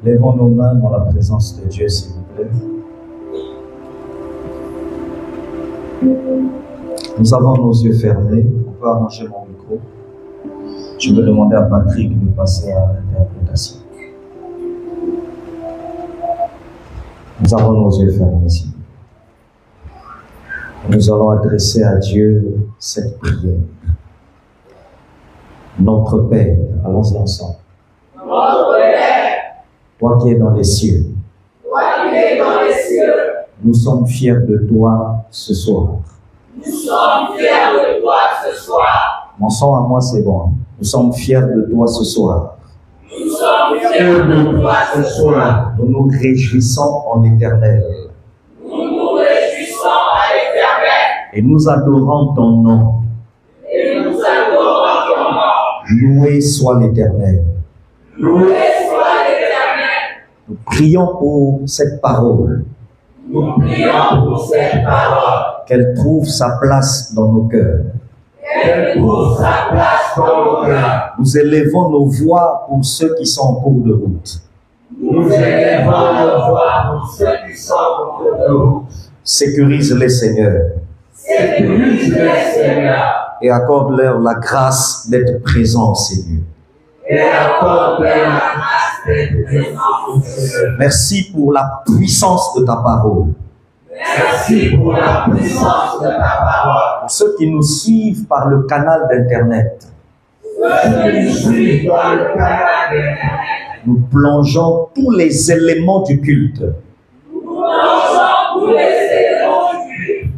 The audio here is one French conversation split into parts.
Lèvons nos mains dans la présence de Dieu, s'il vous plaît. Nous avons nos yeux fermés. On peut arranger mon micro. Je vais demander à Patrick de passer à l'interprétation. Nous avons nos yeux fermés ici. Nous allons adresser à Dieu cette prière. Notre Père, allons-y ensemble. Notre Père, toi qui es dans les cieux, nous sommes fiers de toi ce soir. Nous sommes fiers de toi ce soir. Mon son à moi, c'est bon. Nous sommes fiers de toi ce soir. Nous sommes fiers de toi ce soir. Nous nous réjouissons en l'Éternel. Nous nous réjouissons à l'Éternel. Et nous adorons ton nom. Et nous adorons ton nom. Loué soit l'Éternel. Loué soit l'Éternel. Nous prions pour cette parole. Nous prions pour cette parole. Qu'elle trouve sa place dans nos cœurs. Qu'elle trouve sa place dans nos cœurs. Nous élevons nos voix pour ceux qui sont en cours de route. Nous élevons nos voix pour ceux qui sont en cours de route. Sécurise-les, Seigneur. Sécurise-les, Seigneur. Et accorde-leur la grâce d'être présents, Seigneur. Et accorde-leur la grâce d'être présents, Seigneur. Merci pour la puissance de ta parole. Merci pour la puissance de ta parole. Pour ceux qui nous suivent par le canal d'Internet, nous plongeons tous les éléments du culte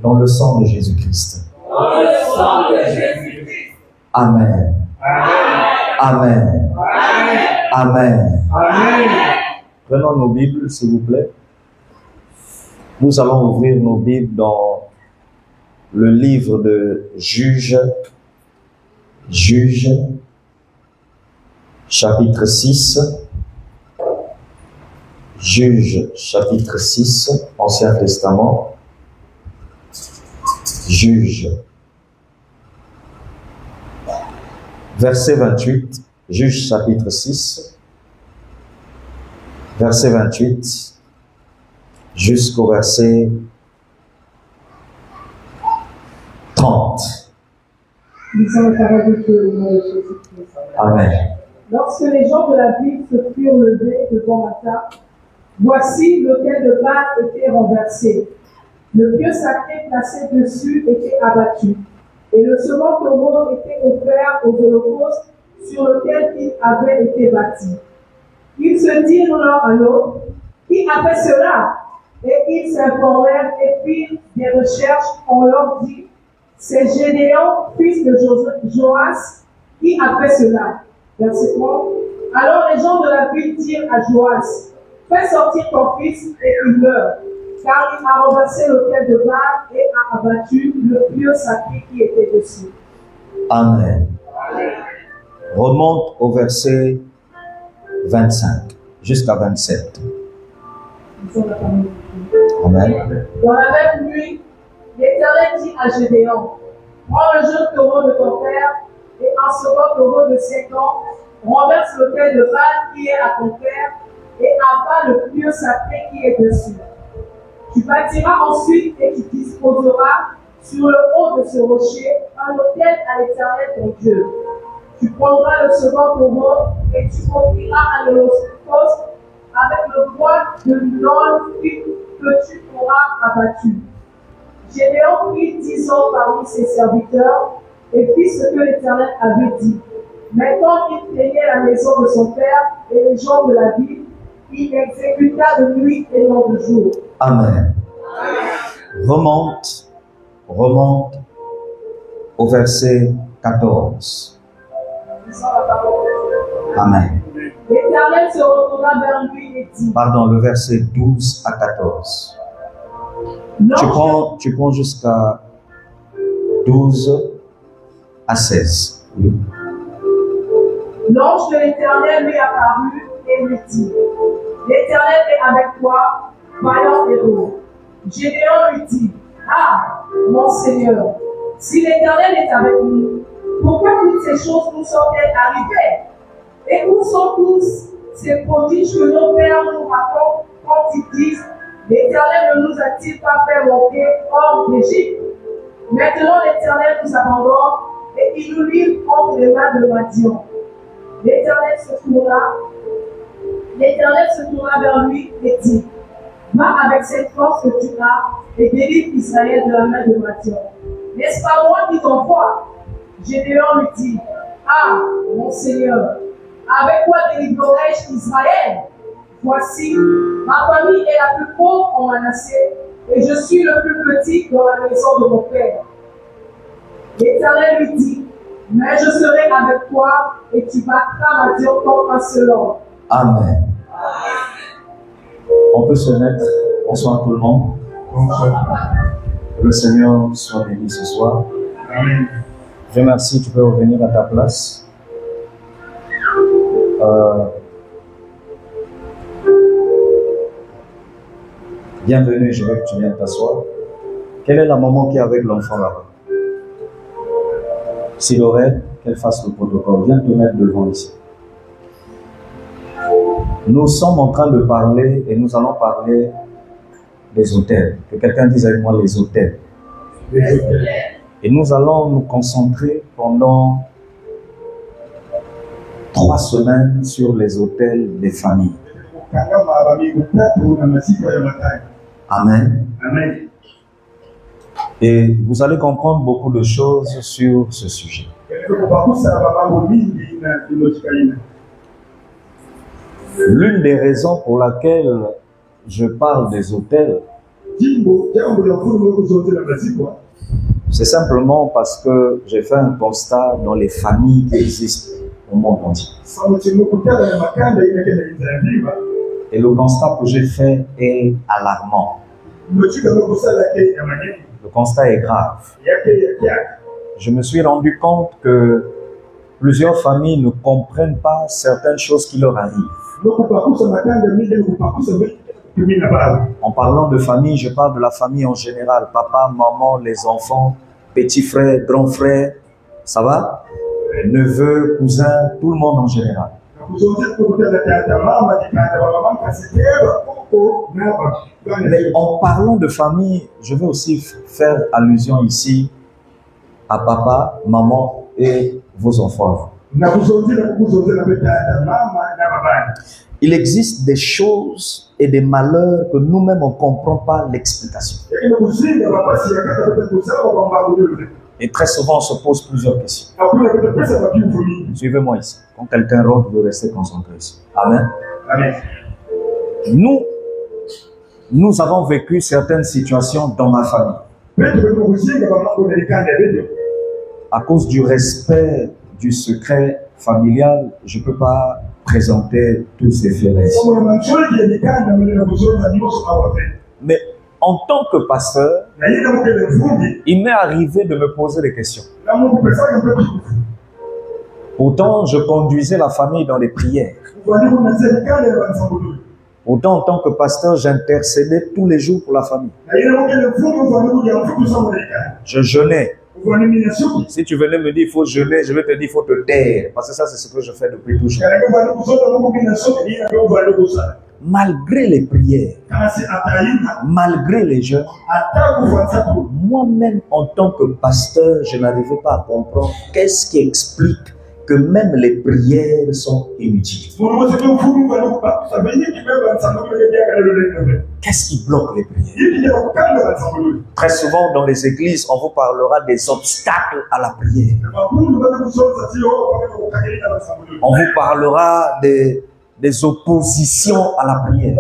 dans le sang de Jésus-Christ. Amen. Amen. Amen. Prenons nos Bibles, s'il vous plaît. Nous allons ouvrir nos Bibles dans le livre de Juges, chapitre 6. Juges, chapitre 6, Ancien Testament. Juges, verset 28. Juges, chapitre 6, verset 28. Jusqu'au verset 30. Amen. Lorsque les gens de la ville se furent levés devant Matha, voici l'autel de Baal était renversé. Le pieu sacré placé dessus était abattu. Et le second taureau était offert aux holocaustes sur lequel il avait été bâti. Ils se dirent l'un à l'autre, qui a fait cela? Et ils s'informèrent et firent des recherches. On leur dit, c'est Gédéon, fils de Joas, qui a fait cela. Verset 30. Alors les gens de la ville dirent à Joas, fais sortir ton fils et il meurt, car il a renversé l'autel de Baal et a abattu le pieu sacré qui était dessus. Amen. Remonte au verset 25 jusqu'à 27. Amen. Dans la même nuit, l'Éternel dit à Gédéon, prends le jeune taureau de ton père et un second taureau de 5 ans, renverse l'autel de Baal qui est à ton père et abat le pieu sacré qui est dessus. Tu bâtiras ensuite et tu disposeras sur le haut de ce rocher un autel à l'Éternel ton Dieu. Tu prendras le second taureau et tu offriras un holocauste avec le bois de l'idole que tu auras abattu. Gédéon prit 10 hommes parmi ses serviteurs et fit ce que l'Éternel avait dit. Maintenant, il plaignait la maison de son père et les gens de la ville. Il exécuta de nuit et non de jour. Amen. Remonte au verset 14. Amen. L'Éternel se retourna vers lui et dit. Pardon, le verset 12 à 14. Tu prends jusqu'à 12 à 16. Oui. L'ange de l'Éternel lui apparut et lui dit, l'Éternel est avec toi, vaillant héros. Gédéon lui dit, ah, mon Seigneur, si l'Éternel est avec nous, pourquoi toutes ces choses nous sont-elles arrivées? Et où sont tous ces prodiges que nos pères nous racontent quand ils disent l'Éternel ne nous a-t-il pas fait monter hors d'Égypte? Maintenant l'Éternel nous abandonne et il nous livre entre les mains de Madian. L'Éternel se tourna vers lui et dit, va avec cette force que tu as et délivre Israël de la main de Madian. N'est-ce pas moi qui t'envoie? Gédéon lui dit, ah, mon Seigneur, avec quoi délivrerai-je Israël? Voici, ma famille est la plus pauvre en Manassé et je suis le plus petit dans la maison de mon père. L'Éternel lui dit, mais je serai avec toi et tu battras Madian comme un seul homme. Amen. On peut se mettre. Bonsoir tout le monde. Que le Seigneur soit béni ce soir. Amen. Je remercie, tu peux revenir à ta place. Bienvenue, je veux que tu viennes t'asseoir. Quelle est la maman qui est avec l'enfant là-bas? S'il aurait, qu'elle fasse le protocole. Viens te mettre devant ici. Nous sommes en train de parler et nous allons parler des autels. Que quelqu'un dise avec moi les autels. Et nous allons nous concentrer pendant 3 semaines sur les autels des familles. Amen. Amen. Et vous allez comprendre beaucoup de choses sur ce sujet. L'une des raisons pour laquelle je parle des autels, c'est simplement parce que j'ai fait un constat dans les familles qui existent au monde entier. Et le constat que j'ai fait est alarmant. Le constat est grave. Je me suis rendu compte que plusieurs familles ne comprennent pas certaines choses qui leur arrivent. En parlant de famille, je parle de la famille en général. Papa, maman, les enfants, petits frères, grands frères, ça va? Neveux, cousins, tout le monde en général. Mais en parlant de famille, je vais aussi faire allusion ici à papa, maman et vos enfants. Il existe des choses et des malheurs que nous-mêmes on ne comprend pas l'explication. Et très souvent on se pose plusieurs questions. Suivez-moi ici. Quand quelqu'un rentre, vous restez concentré ici. Amen. Amen. Nous avons vécu certaines situations dans ma famille. À cause du respect du secret familial, je ne peux pas présenter tous ces faits-là ici. Mais en tant que pasteur, il m'est arrivé de me poser des questions. Pourtant, je conduisais la famille dans les prières. Pourtant, en tant que pasteur, j'intercédais tous les jours pour la famille. Je jeûnais. Si tu venais me dire il faut jeûner, je vais te dire il faut te taire. Parce que ça, c'est ce que je fais depuis toujours. Malgré les prières, malgré les jeûnes, moi-même en tant que pasteur, je n'arrivais pas à comprendre qu'est-ce qui explique que même les prières sont inutiles. Qu'est-ce qui bloque les prières? Très souvent dans les églises, on vous parlera des obstacles à la prière. On vous parlera des oppositions à la prière.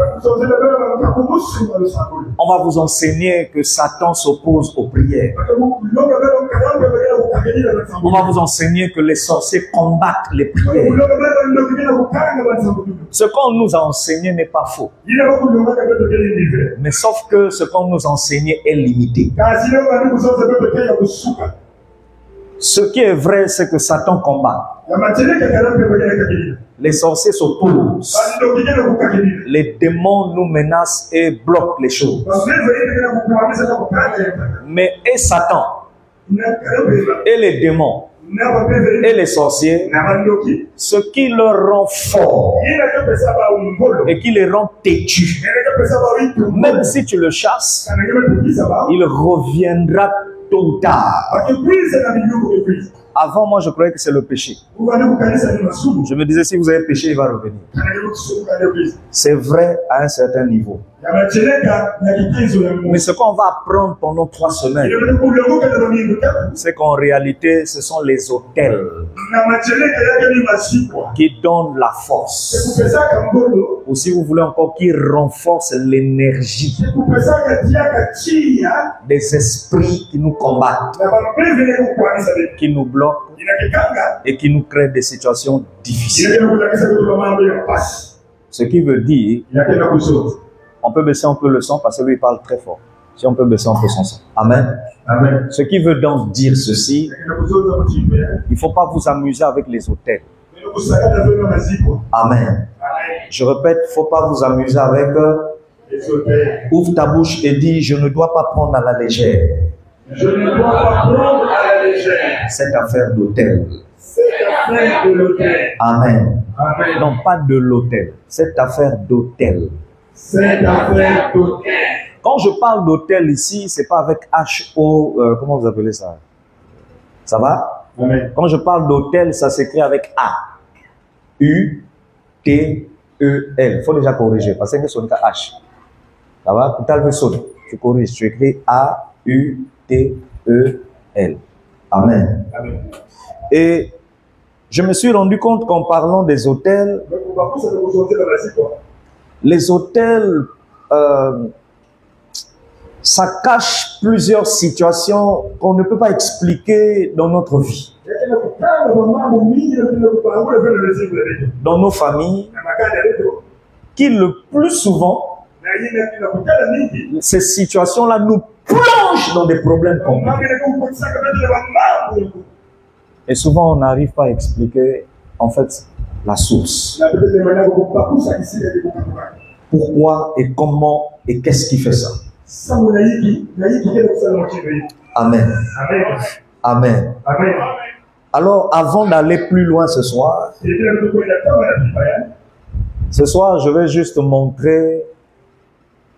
On va vous enseigner que Satan s'oppose aux prières. On va vous enseigner que les sorciers combattent les prières. Ce qu'on nous a enseigné n'est pas faux. Mais sauf que ce qu'on nous a enseigné est limité. Ce qui est vrai, c'est que Satan combat. Les sorciers s'opposent. Les démons nous menacent et bloquent les choses. Mais et Satan et les démons et les sorciers, ce qui leur rend fort et qui les rend têtus. Même si tu le chasses, il reviendra tôt ou tard. Avant, moi, je croyais que c'est le péché. Je me disais, si vous avez péché, il va revenir. C'est vrai à un certain niveau. Mais ce qu'on va apprendre pendant 3 semaines, c'est qu'en réalité, ce sont les autels qui donnent la force. Ou si vous voulez encore, qui renforcent l'énergie des esprits qui nous combattent, qui nous bloquent et qui nous créent des situations difficiles. Ce qui veut dire, on peut baisser un peu le son parce que lui il parle très fort. Si on peut baisser un peu son son. Amen. Amen. Ce qui veut donc dire ceci, il ne faut pas vous amuser avec les autels. Amen. Je répète, il ne faut pas vous amuser avec les autels. Ouvre ta bouche et dis, je ne dois pas prendre à la légère. Je ne dois pas prendre à la légère cette affaire d'autel. Cette affaire de l'autel. Amen. Amen. Non, pas de l'autel. Cette affaire d'autel. Cette affaire d'autel. Quand je parle d'autel ici, c'est pas avec H-O, comment vous appelez ça? Ça va? Amen. Quand je parle d'autel, ça s'écrit avec A. U-T-E-L. Il faut déjà corriger, parce que c'est un H. Ça va? Tu corriges, tu écris A-U-T-E-L. Amen. Amen. Et je me suis rendu compte qu'en parlant des autels, les autels, ça cache plusieurs situations qu'on ne peut pas expliquer dans notre vie. Dans nos familles, qui le plus souvent, ces situations-là nous plongent dans des problèmes compliqués. Et souvent, on n'arrive pas à expliquer, en fait, la source. Pourquoi et comment et qu'est-ce qui fait ça? Amen. Amen. Amen. Alors, avant d'aller plus loin ce soir, je vais juste montrer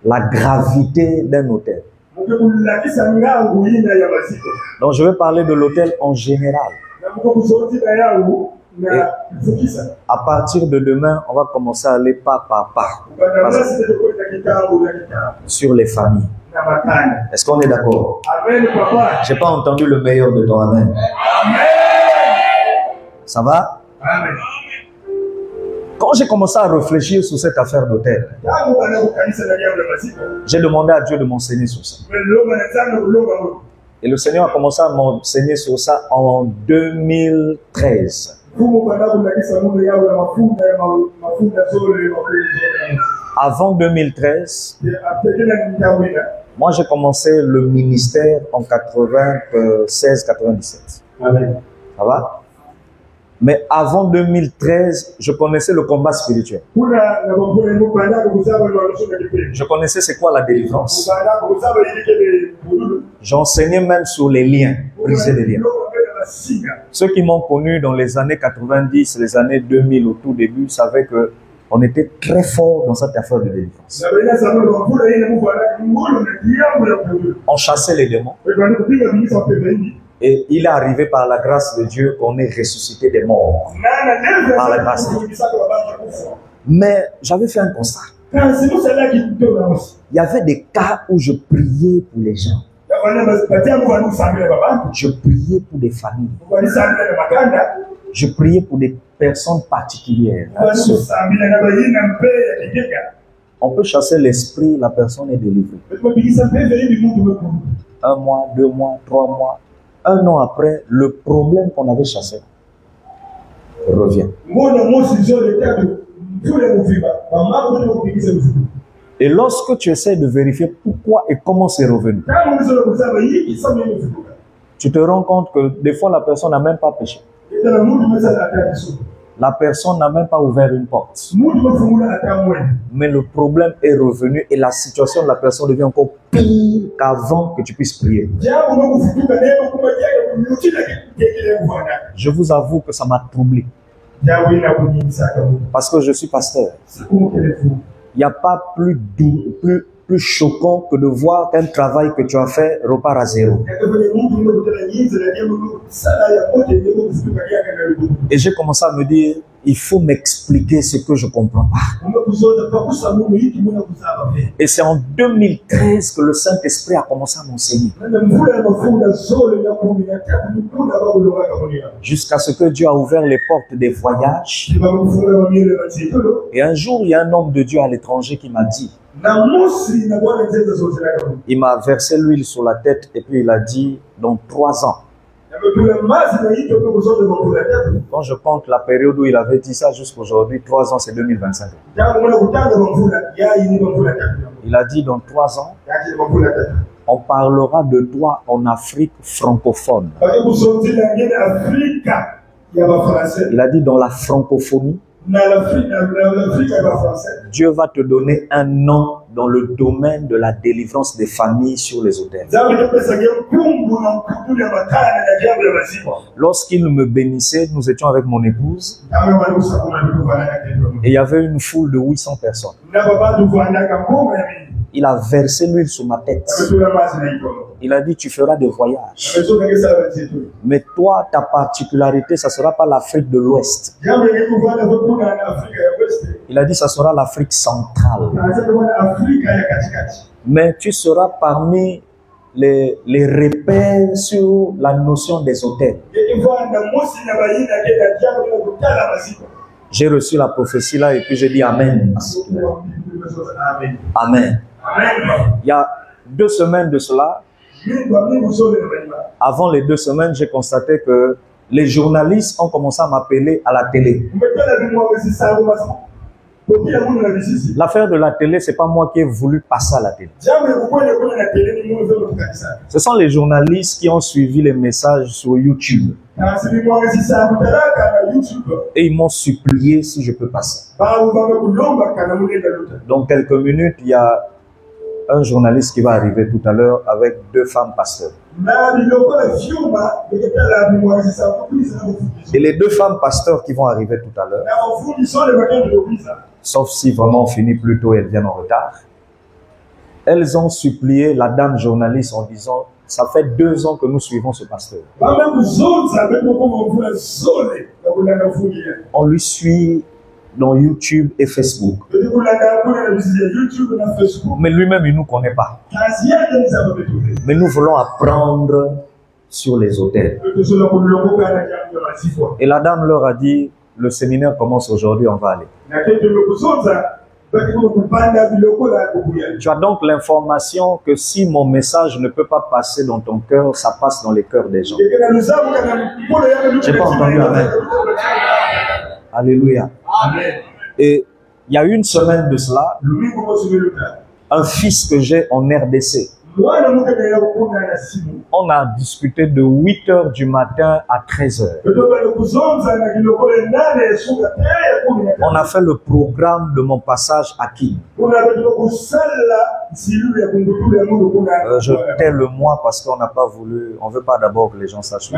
la gravité d'un autel. Donc, je vais parler de l'autel en général. Et à partir de demain, on va commencer à aller pas par pas sur les familles. Est-ce qu'on est d'accord? J'ai pas entendu le meilleur de ton amen. Ça va? Amen. Quand j'ai commencé à réfléchir sur cette affaire d'autel, j'ai demandé à Dieu de m'enseigner sur ça. Et le Seigneur a commencé à m'enseigner sur ça en 2013. Avant 2013, moi j'ai commencé le ministère en 96-97. Ça va? Mais avant 2013, je connaissais le combat spirituel. Je connaissais c'est quoi la délivrance. J'enseignais même sur les liens, briser les liens. Ceux qui m'ont connu dans les années 90, les années 2000 au tout début, savaient que on était très fort dans cette affaire de délivrance. On chassait les démons. Et il est arrivé par la grâce de Dieu qu'on ait ressuscité des morts. Par la grâce de Dieu. Mais j'avais fait un constat. Il y avait des cas où je priais pour les gens. Je priais pour des familles. Je priais pour des personnes particulières. On peut chasser l'esprit, la personne est délivrée. 1 mois, 2 mois, 3 mois. 1 an après, le problème qu'on avait chassé revient. Et lorsque tu essaies de vérifier pourquoi et comment c'est revenu, tu te rends compte que des fois la personne n'a même pas péché. La personne n'a même pas ouvert une porte. Mais le problème est revenu et la situation de la personne devient encore pire qu'avant que tu puisses prier. Je vous avoue que ça m'a troublé. Parce que je suis pasteur. Il n'y a pas plus choquant que de voir qu'un travail que tu as fait repart à zéro. Et j'ai commencé à me dire, il faut m'expliquer ce que je ne comprends pas. Et c'est en 2013 que le Saint-Esprit a commencé à m'enseigner. Jusqu'à ce que Dieu a ouvert les portes des voyages. Et un jour, il y a un homme de Dieu à l'étranger qui m'a dit, il m'a versé l'huile sur la tête et puis il a dit, dans 3 ans. Quand je compte la période où il avait dit ça jusqu'à aujourd'hui, 3 ans, c'est 2025. Il a dit, dans 3 ans, on parlera de toi en Afrique francophone. Il a dit, dans la francophonie, Dieu va te donner un nom dans le domaine de la délivrance des familles sur les autels. Lorsqu'il me bénissait, nous étions avec mon épouse et il y avait une foule de 800 personnes. Il a versé l'huile sur ma tête. Il a dit, tu feras des voyages. Mais toi, ta particularité, ça ne sera pas l'Afrique de l'Ouest. Il a dit, ça sera l'Afrique centrale. Mais tu seras parmi les repères sur la notion des hôtels. J'ai reçu la prophétie là et puis j'ai dit Amen. Amen. Il y a 2 semaines de cela, avant les 2 semaines, j'ai constaté que les journalistes ont commencé à m'appeler à la télé. L'affaire de la télé, c'est pas moi qui ai voulu passer à la télé. Ce sont les journalistes qui ont suivi les messages sur YouTube. Et ils m'ont supplié si je peux passer. Dans quelques minutes, il y a un journaliste qui va arriver tout à l'heure avec 2 femmes pasteurs. Et les 2 femmes pasteurs qui vont arriver tout à l'heure, sauf si vraiment on finit plus tôt et elles viennent en retard, elles ont supplié la dame journaliste en disant, ça fait 2 ans que nous suivons ce pasteur. On lui suit dans YouTube et Facebook. Mais lui-même, il ne nous connaît pas. Mais nous voulons apprendre sur les hôtels. Et la dame leur a dit, le séminaire commence aujourd'hui, on va aller. Tu as donc l'information que si mon message ne peut pas passer dans ton cœur, ça passe dans les cœurs des gens. Je n'ai pas entendu Amen. Alléluia. Amen. Et il y a 1 semaine de cela, un fils que j'ai en RDC, on a discuté de 8 h du matin à 13 h. On a fait le programme de mon passage à Kin. Je tais le mois parce qu'on n'a pas voulu, on ne veut pas d'abord que les gens sachent.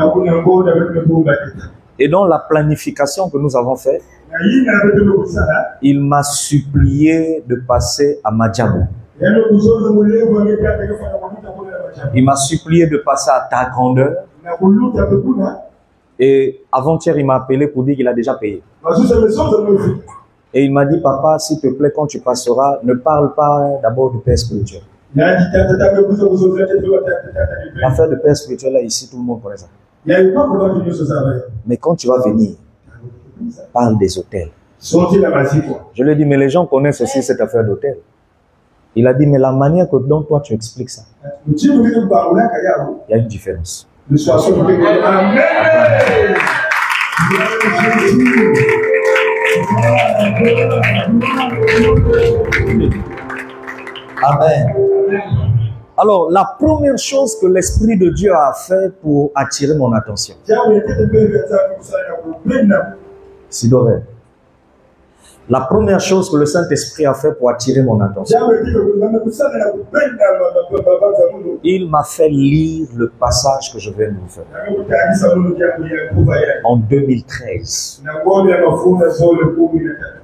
Et dans la planification que nous avons faite, il m'a supplié de passer à Madjabou. Il m'a supplié de passer à Ta Grandeur. Et avant-hier, il m'a appelé pour dire qu'il a déjà payé. Et il m'a dit, papa, s'il te plaît, quand tu passeras, ne parle pas d'abord du Père spirituel. L'affaire de Père spirituel, là, ici, tout le monde connaît ça. Mais quand tu vas venir, parle des hôtels. Je lui ai dit, mais les gens connaissent aussi cette affaire d'hôtel. Il a dit, mais la manière dont toi tu expliques ça, il y a une différence. Amen. Alors, la première chose que l'Esprit de Dieu a fait pour attirer mon attention, Sidoré. La première chose que le Saint-Esprit a fait pour attirer mon attention, il m'a fait lire le passage que je viens de vous faire. En 2013.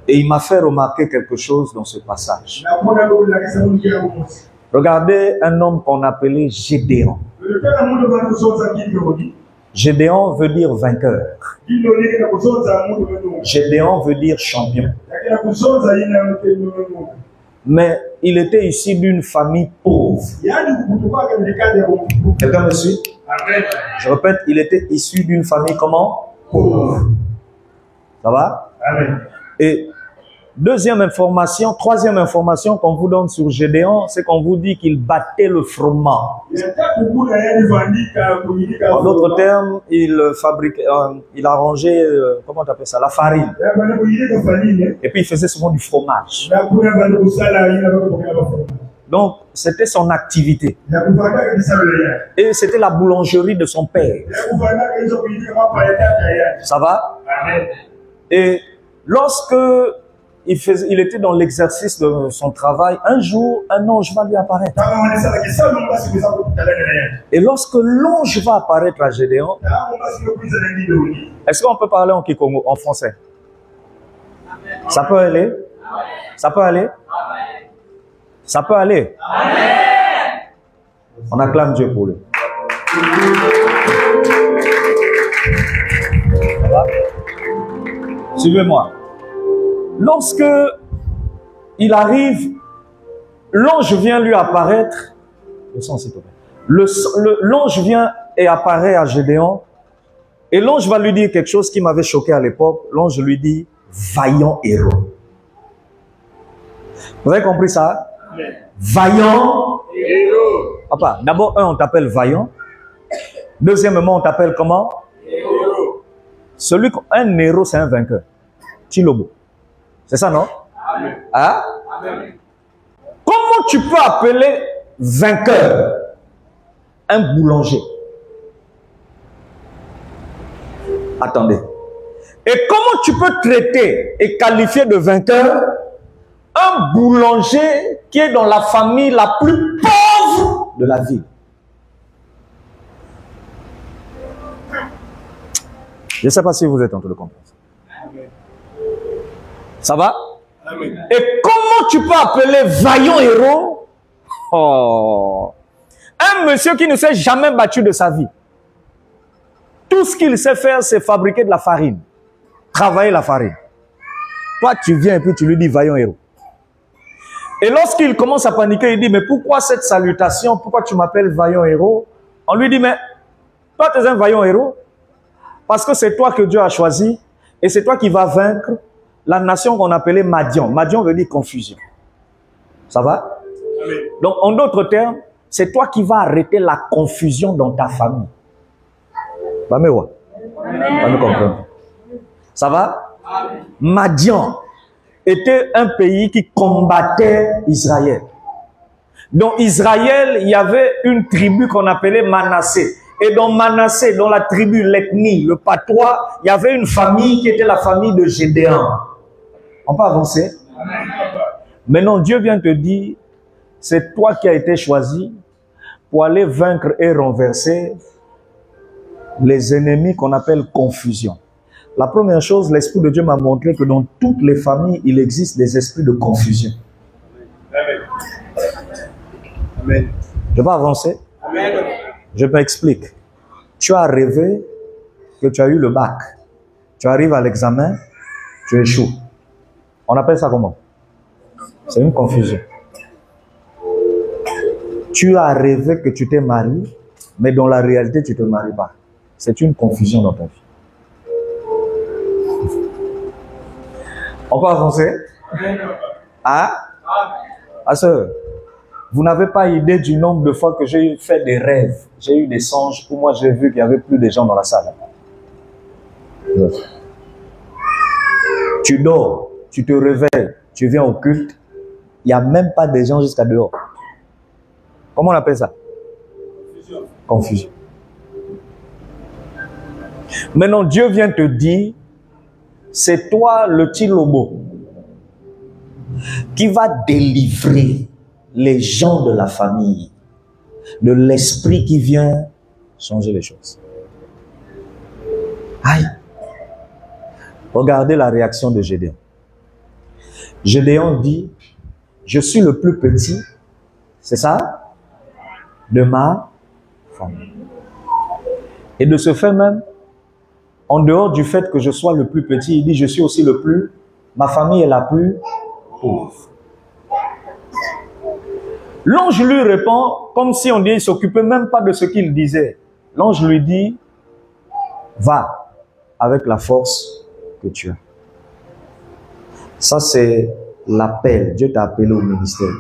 Et il m'a fait remarquer quelque chose dans ce passage. Regardez un homme qu'on appelait Gédéon. Gédéon veut dire vainqueur. Gédéon veut dire champion. Mais il était issu d'une famille pauvre. Quelqu'un me suit? Je répète, il était issu d'une famille comment? Pauvre. Ça va? Amen. Et troisième information qu'on vous donne sur Gédéon, c'est qu'on vous dit qu'il battait le froment. En d'autres termes, il fabriquait, il arrangeait, comment tu appelles ça, la farine. Et puis il faisait souvent du fromage. Donc, c'était son activité. Et c'était la boulangerie de son père. Ça va? Et lorsque il était dans l'exercice de son travail, un jour, un ange va lui apparaître. Et lorsque l'ange va apparaître à Gédéon, est-ce qu'on peut parler en Kikongo, en français? Ça peut aller? Ça peut aller? Ça peut aller? On acclame Dieu pour lui. Ça va? Suivez-moi. Lorsque il arrive, l'ange vient lui apparaître. Le son, s'il te plaît. L'ange vient et apparaît à Gédéon. Et l'ange va lui dire quelque chose qui m'avait choqué à l'époque. L'ange lui dit, vaillant héros. Vous avez compris ça? Vaillant héros. Papa, d'abord, on t'appelle vaillant. Deuxièmement, on t'appelle comment? Héros. Un héros, c'est un vainqueur. Chilobo. C'est ça, non? Amen. Hein? Amen. Comment tu peux appeler vainqueur un boulanger? Attendez. Et comment tu peux traiter et qualifier de vainqueur un boulanger qui est dans la famille la plus pauvre de la ville? Je ne sais pas si vous êtes en train de comprendre. Ça va? Amen. Et comment tu peux appeler vaillant héros un monsieur qui ne s'est jamais battu de sa vie? Tout ce qu'il sait faire, c'est fabriquer de la farine. Travailler la farine. Toi, tu viens et puis tu lui dis vaillant héros. Et lorsqu'il commence à paniquer, il dit, mais pourquoi cette salutation? Pourquoi tu m'appelles vaillant héros? On lui dit, mais toi, tu es un vaillant héros. Parce que c'est toi que Dieu a choisi et c'est toi qui vas vaincre la nation qu'on appelait Madian. Madian veut dire confusion. Ça va? Amen. Donc, en d'autres termes, c'est toi qui vas arrêter la confusion dans ta famille. Va me voir. Va me comprendre. Ça va? Amen. Madian était un pays qui combattait Israël. Dans Israël, il y avait une tribu qu'on appelait Manassé. Et dans Manassé, dans la tribu, l'ethnie, le patois, il y avait une famille qui était la famille de Gédéon. On peut avancer? Maintenant, Dieu vient te dire, c'est toi qui as été choisi pour aller vaincre et renverser les ennemis qu'on appelle confusion. La première chose, l'Esprit de Dieu m'a montré que dans toutes les familles, il existe des esprits de confusion. Amen. Amen. Je vais avancer? Amen. Je m'explique. Tu as rêvé que tu as eu le bac. Tu arrives à l'examen, tu échoues. On appelle ça comment? C'est une confusion. Tu as rêvé que tu t'es marié, mais dans la réalité, tu ne te maries pas. C'est une confusion dans ta vie. On peut avancer? Hein? Parce que vous n'avez pas idée du nombre de fois que j'ai fait des rêves. J'ai eu des songes où moi j'ai vu qu'il n'y avait plus de gens dans la salle. Tu dors, tu te réveilles, tu viens au culte, il n'y a même pas de gens jusqu'à dehors. Comment on appelle ça? Confusion. Confusion. Maintenant, Dieu vient te dire, c'est toi le Tilobo qui va délivrer les gens de la famille de l'esprit qui vient changer les choses. Aïe! Regardez la réaction de Gédéon. Gédéon dit, je suis le plus petit, c'est ça, de ma famille. Et de ce fait même, en dehors du fait que je sois le plus petit, il dit, je suis aussi le plus, ma famille est la plus pauvre. L'ange lui répond, comme si on dit, il ne s'occupait même pas de ce qu'il disait. L'ange lui dit, va avec la force que tu as. Ça, c'est l'appel. Dieu t'a appelé au ministère.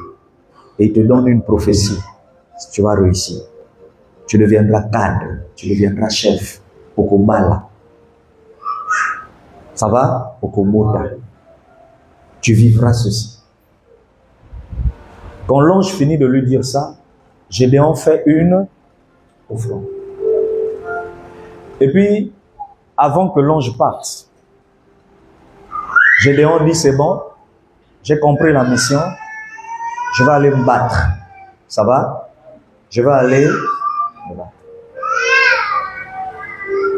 Et il te donne une prophétie. Tu vas réussir. Tu deviendras cadre. Tu deviendras chef. Okomala. Ça va? Okomota. Tu vivras ceci. Quand l'ange finit de lui dire ça, Gédéon fait une offrande. Et puis, avant que l'ange parte, Gédéon dit, c'est bon, j'ai compris la mission, je vais aller me battre. Ça va? Je vais aller me battre.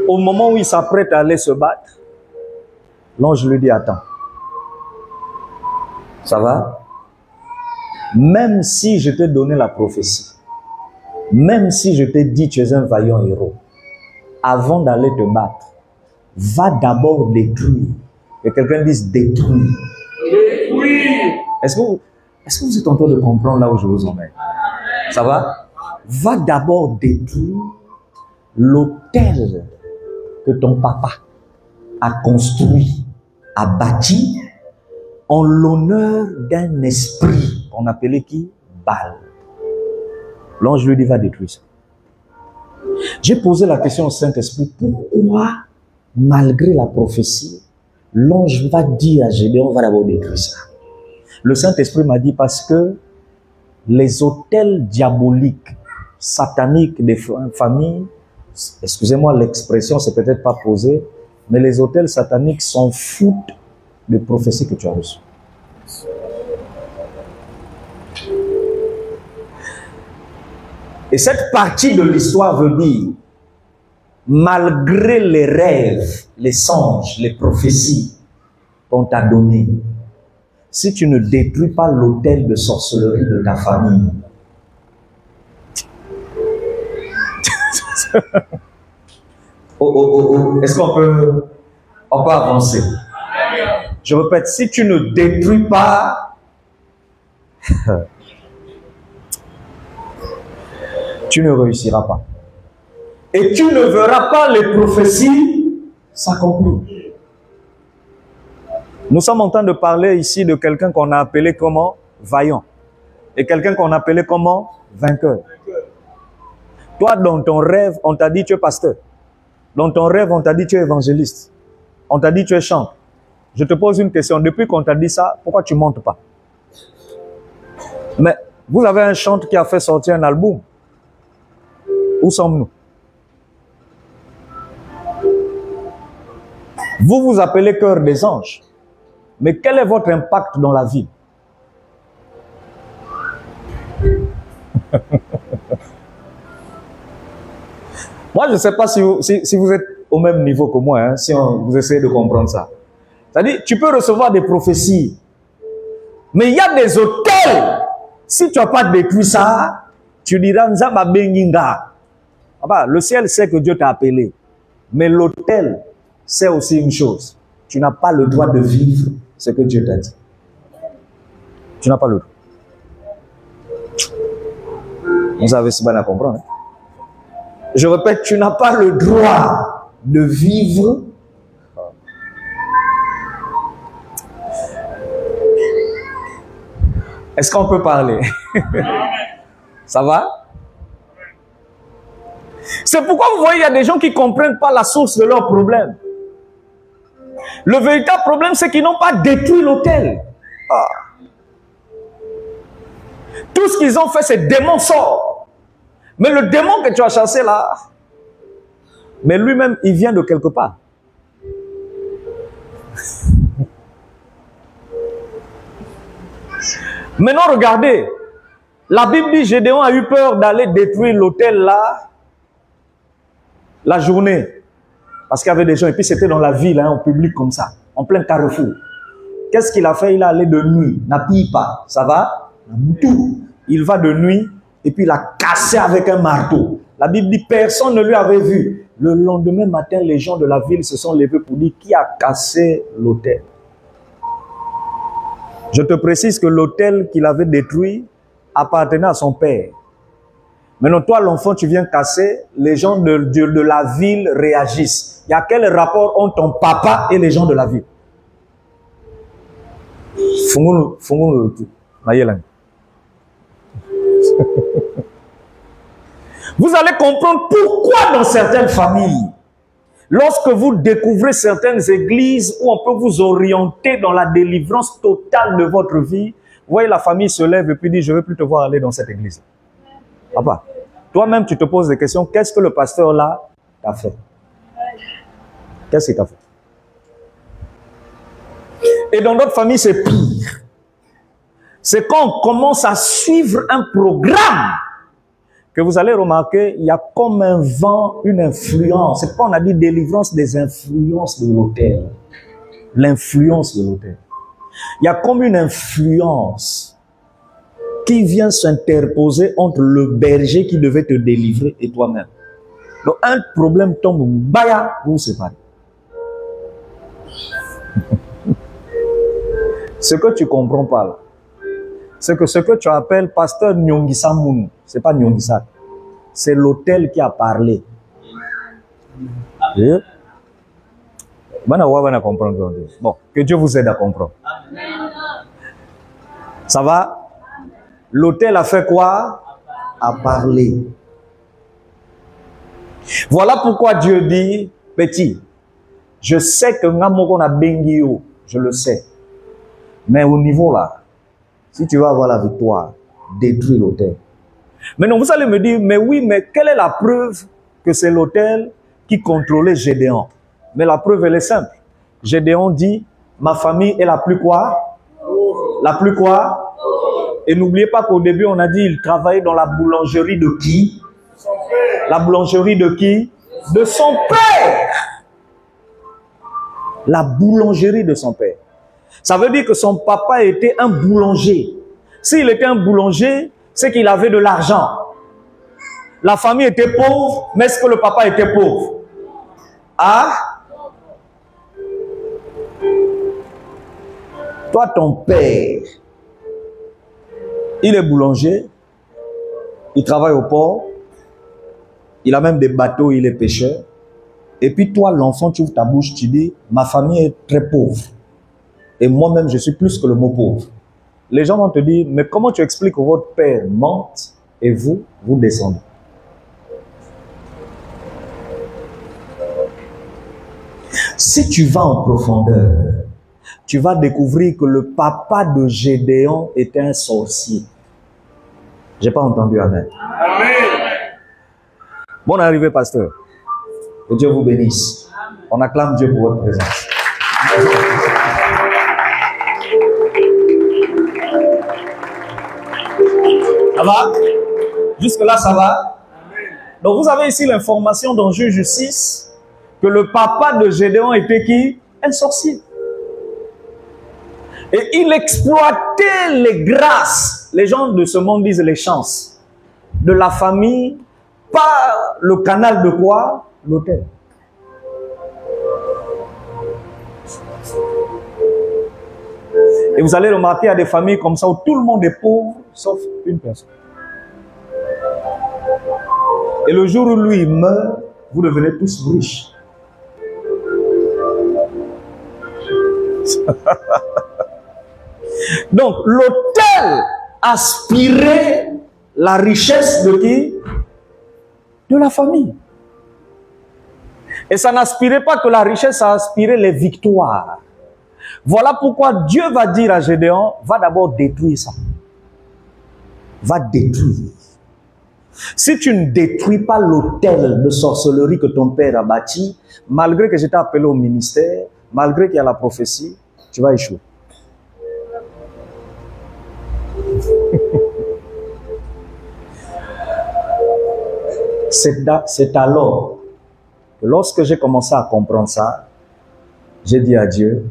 Au moment où il s'apprête à aller se battre, l'ange lui dit, attends. Ça va? Même si je t'ai donné la prophétie, même si je t'ai dit tu es un vaillant héros, avant d'aller te battre, va d'abord détruire. Que quelqu'un dise détruire. Détruire. Est-ce que vous êtes en train de comprendre là où je vous emmène? Ça va? Va d'abord détruire l'autel que ton papa a construit, a bâti, en l'honneur d'un esprit qu'on appelait qui? Baal. L'ange lui dit, va détruire ça. J'ai posé la question au Saint-Esprit, pourquoi, malgré la prophétie, l'ange va dire à Gédéon, va d'abord détruire ça? Le Saint-Esprit m'a dit, parce que les autels diaboliques, sataniques des familles, excusez-moi l'expression, c'est peut-être pas posé, mais les autels sataniques s'en foutent de prophéties que tu as reçues. Et cette partie de l'histoire veut dire, malgré les rêves, les songes, les prophéties qu'on t'a données, si tu ne détruis pas l'autel de sorcellerie de ta famille, est-ce qu'on peut avancer? Je répète, si tu ne détruis pas, tu ne réussiras pas. Et tu ne verras pas les prophéties s'accomplir. Nous sommes en train de parler ici de quelqu'un qu'on a appelé comment? Vaillant. Et quelqu'un qu'on a appelé comment? Vainqueur. Toi, dans ton rêve, on t'a dit tu es pasteur. Dans ton rêve, on t'a dit tu es évangéliste. On t'a dit tu es chanteur. Je te pose une question. Depuis qu'on t'a dit ça, pourquoi tu ne montes pas? Mais vous avez un chanteur qui a fait sortir un album. Où sommes-nous? Vous vous appelez Cœur des anges. Mais quel est votre impact dans la vie? Moi, je ne sais pas si vous êtes au même niveau que moi, hein, si vous essayez de comprendre ça. C'est-à-dire, tu peux recevoir des prophéties, mais il y a des autels. Si tu n'as pas détruit ça, tu diras, Nzamba Benginga. Le ciel sait que Dieu t'a appelé, mais l'autel sait aussi une chose. Tu n'as pas le droit de vivre ce que Dieu t'a dit. Tu n'as pas le droit. Vous avez si bien à comprendre. Hein? Je répète, tu n'as pas le droit de vivre. Est-ce qu'on peut parler? Ça va? C'est pourquoi vous voyez, il y a des gens qui ne comprennent pas la source de leurs problèmes. Le véritable problème, c'est qu'ils n'ont pas détruit l'autel. Tout ce qu'ils ont fait, c'est démon sort. Mais le démon que tu as chassé là, mais lui-même, il vient de quelque part. Maintenant, regardez. La Bible dit Gédéon a eu peur d'aller détruire l'autel là, la journée. Parce qu'il y avait des gens, et puis c'était dans la ville, hein, en public comme ça, en plein carrefour. Qu'est-ce qu'il a fait? Il est allé de nuit, n'appuie pas, ça va? Tout. Il va de nuit, et puis il a cassé avec un marteau. La Bible dit personne ne lui avait vu. Le lendemain matin, les gens de la ville se sont levés pour dire qui a cassé l'autel. Je te précise que l'autel qu'il avait détruit appartenait à son père. Maintenant, toi, l'enfant, tu viens casser, les gens de la ville réagissent. Il y a quel rapport entre ton papa et les gens de la ville? Vous allez comprendre pourquoi dans certaines familles, lorsque vous découvrez certaines églises où on peut vous orienter dans la délivrance totale de votre vie, vous voyez la famille se lève et puis dit, je ne veux plus te voir aller dans cette église. Papa, toi-même tu te poses des questions, qu'est-ce que le pasteur là t'a fait? Qu'est-ce qu'il t'a fait? Et dans notre famille, c'est pire. C'est quand on commence à suivre un programme que vous allez remarquer, il y a comme un vent, une influence. C'est quand on a dit délivrance des influences de l'autel. L'influence de l'autel. Il y a comme une influence qui vient s'interposer entre le berger qui devait te délivrer et toi-même. Donc un problème tombe, baya, vous vous séparez. Ce que tu ne comprends pas là, c'est que ce que tu appelles pasteur Nyongisa Mounou, ce n'est pas Nyongisa, c'est l'autel qui a parlé. Bon, que Dieu vous aide à comprendre. Ça va? L'autel a fait quoi? A parlé. Voilà pourquoi Dieu dit, petit, je sais que Ngamoko a Bengio, je le sais. Mais au niveau là, si tu vas avoir la victoire, détruis l'autel. Maintenant, vous allez me dire, mais oui, mais quelle est la preuve que c'est l'autel qui contrôlait Gédéon? Mais la preuve, elle est simple. Gédéon dit, ma famille est la plus quoi? La plus quoi? Et n'oubliez pas qu'au début, on a dit, il travaillait dans la boulangerie de qui? La boulangerie de qui? De son père. La boulangerie de son père. Ça veut dire que son papa était un boulanger. S'il était un boulanger, c'est qu'il avait de l'argent. La famille était pauvre, mais est-ce que le papa était pauvre? Ah? Toi, ton père, il est boulanger, il travaille au port, il a même des bateaux, il est pêcheur. Et puis toi, l'enfant, tu ouvres ta bouche, tu dis, ma famille est très pauvre. Et moi-même, je suis plus que le mot pauvre. Les gens vont te dire, mais comment tu expliques que votre père monte et vous, vous descendez? Si tu vas en profondeur, tu vas découvrir que le papa de Gédéon était un sorcier. J'ai pas entendu amen. Amen. Bonne arrivée, pasteur. Que Dieu vous bénisse. On acclame Dieu pour votre présence. Ça va? Jusque-là, ça va? Donc, vous avez ici l'information dans Juge 6 que le papa de Gédéon était qui? Un sorcier. Et il exploitait les grâces. Les gens de ce monde disent les chances. De la famille, par le canal de quoi? L'autel. Et vous allez remarquer, il y a des familles comme ça où tout le monde est pauvre, sauf une personne. Et le jour où lui meurt, vous devenez tous riches. Donc, l'autel aspirait la richesse de qui? De la famille. Et ça n'aspirait pas que la richesse, ça aspirait les victoires. Voilà pourquoi Dieu va dire à Gédéon, va d'abord détruire ça. Va détruire. Si tu ne détruis pas l'autel de sorcellerie que ton père a bâti, malgré que je t'ai appelé au ministère, malgré qu'il y a la prophétie, tu vas échouer. C'est alors que lorsque j'ai commencé à comprendre ça, j'ai dit à Dieu,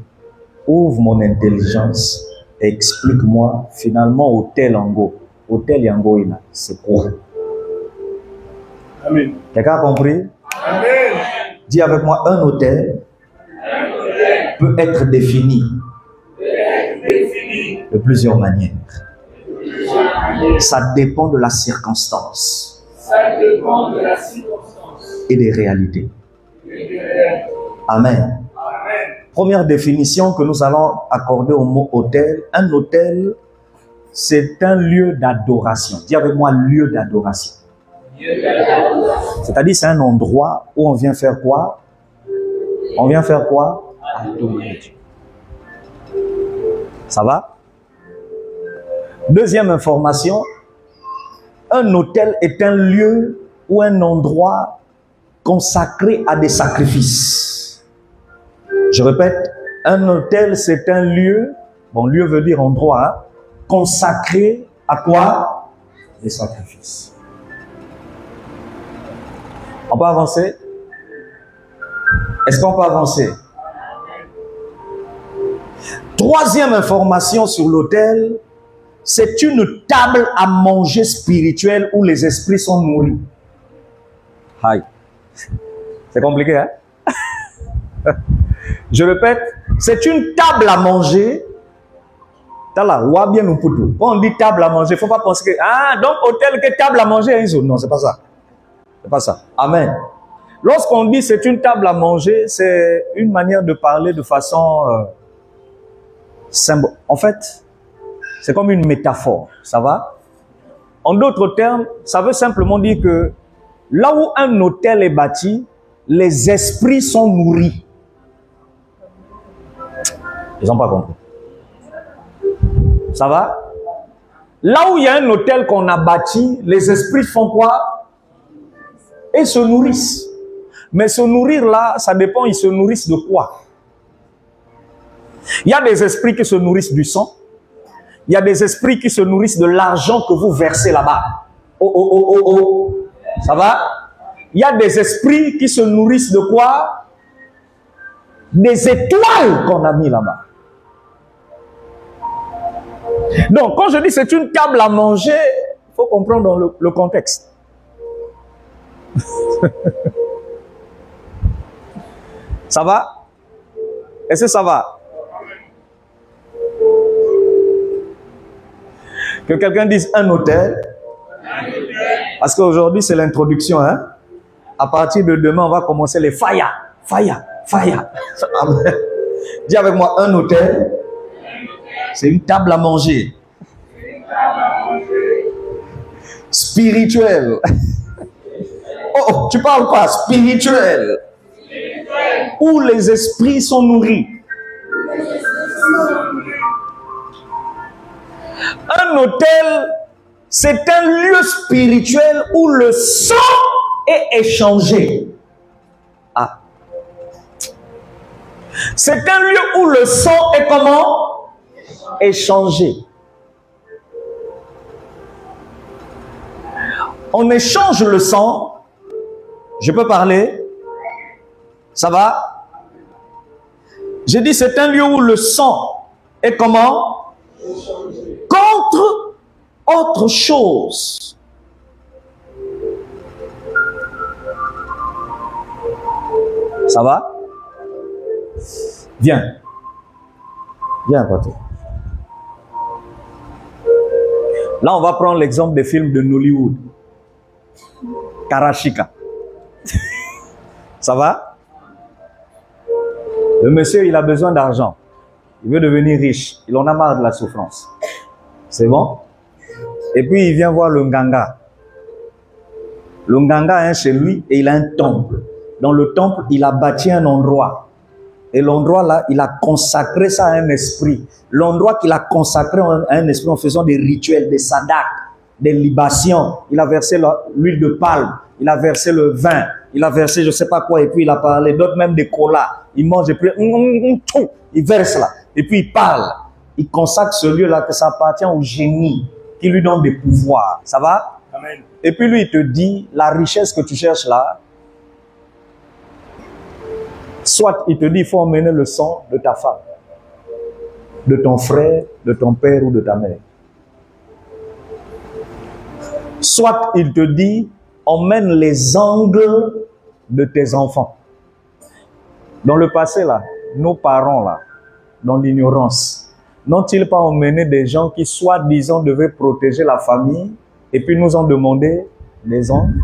ouvre mon intelligence et explique-moi finalement hôtel Yango, c'est quoi? Amen. Quelqu'un a compris? Amen. Dis avec moi, un hôtel peut être défini de plusieurs manières. Ça dépend de la circonstance. Ça dépend de la circonstance. Et des réalités. Amen. Amen. Première définition que nous allons accorder au mot hôtel. Un hôtel, c'est un lieu d'adoration. Dis avec moi, lieu d'adoration. C'est-à-dire, c'est un endroit où on vient faire quoi? On vient faire quoi? Adorer Dieu. Ça va? Deuxième information, un hôtel est un lieu ou un endroit consacré à des sacrifices. Je répète, un hôtel c'est un lieu, bon lieu veut dire endroit, hein, consacré à quoi? Des sacrifices. On peut avancer? Est-ce qu'on peut avancer? Troisième information sur l'autel, c'est une table à manger spirituelle où les esprits sont nourris. Aïe. C'est compliqué, hein? Je répète, c'est une table à manger. Quand on dit table à manger, il ne faut pas penser que, ah, donc hôtel, que table à manger? Non, c'est pas ça. C'est pas ça. Amen. Lorsqu'on dit c'est une table à manger, c'est une manière de parler de façon symbolique. En fait, c'est comme une métaphore. Ça va? En d'autres termes, ça veut simplement dire que là où un hôtel est bâti, les esprits sont nourris. Ils n'ont pas compris. Ça va? Là où il y a un hôtel qu'on a bâti, les esprits font quoi? Et se nourrissent. Mais se nourrir là, ça dépend, ils se nourrissent de quoi? Il y a des esprits qui se nourrissent du sang. Il y a des esprits qui se nourrissent de l'argent que vous versez là-bas. Oh. Ça va? Il y a des esprits qui se nourrissent de quoi? Des étoiles qu'on a mis là-bas. Donc, quand je dis c'est une table à manger, il faut comprendre dans le contexte. Ça va? Est-ce que ça va? Que quelqu'un dise un hôtel. Parce qu'aujourd'hui, c'est l'introduction. Hein? À partir de demain, on va commencer les faya. Dis avec moi, un hôtel, c'est une table à manger. Spirituel. Oh, tu parles pas, spirituel. Où les esprits sont nourris. Un hôtel, c'est un lieu spirituel où le sang est échangé. Ah. C'est un lieu où le sang est comment? Échangé. On échange le sang. Je peux parler? Ça va? J'ai dit c'est un lieu où le sang est comment? Contre autre chose. Ça va? Viens. Viens, Pato. Là, on va prendre l'exemple des films de Nollywood. Karashika. Ça va? Le monsieur, il a besoin d'argent. Il veut devenir riche. Il en a marre de la souffrance. C'est bon? Et puis, il vient voir le Nganga. Le Nganga est chez lui et il a un temple. Dans le temple, il a bâti un endroit. Et l'endroit là, il a consacré ça à un esprit. L'endroit qu'il a consacré à un esprit en faisant des rituels, des sadaks, des libations. Il a versé l'huile de palme. Il a versé le vin. il a versé je ne sais pas quoi, et puis il a parlé. D'autres même des colas. Il mange et puis il verse là. Et puis il parle. Il consacre ce lieu-là que ça appartient au génie qui lui donne des pouvoirs. Ça va? Amen. Et puis lui, il te dit, la richesse que tu cherches là, soit il te dit, il faut emmener le sang de ta femme, de ton frère, de ton père ou de ta mère. Soit il te dit, emmène les angles de tes enfants. Dans le passé là, nos parents là, dans l'ignorance, n'ont-ils pas emmené des gens qui soi-disant devaient protéger la famille et puis nous ont demandé des angles?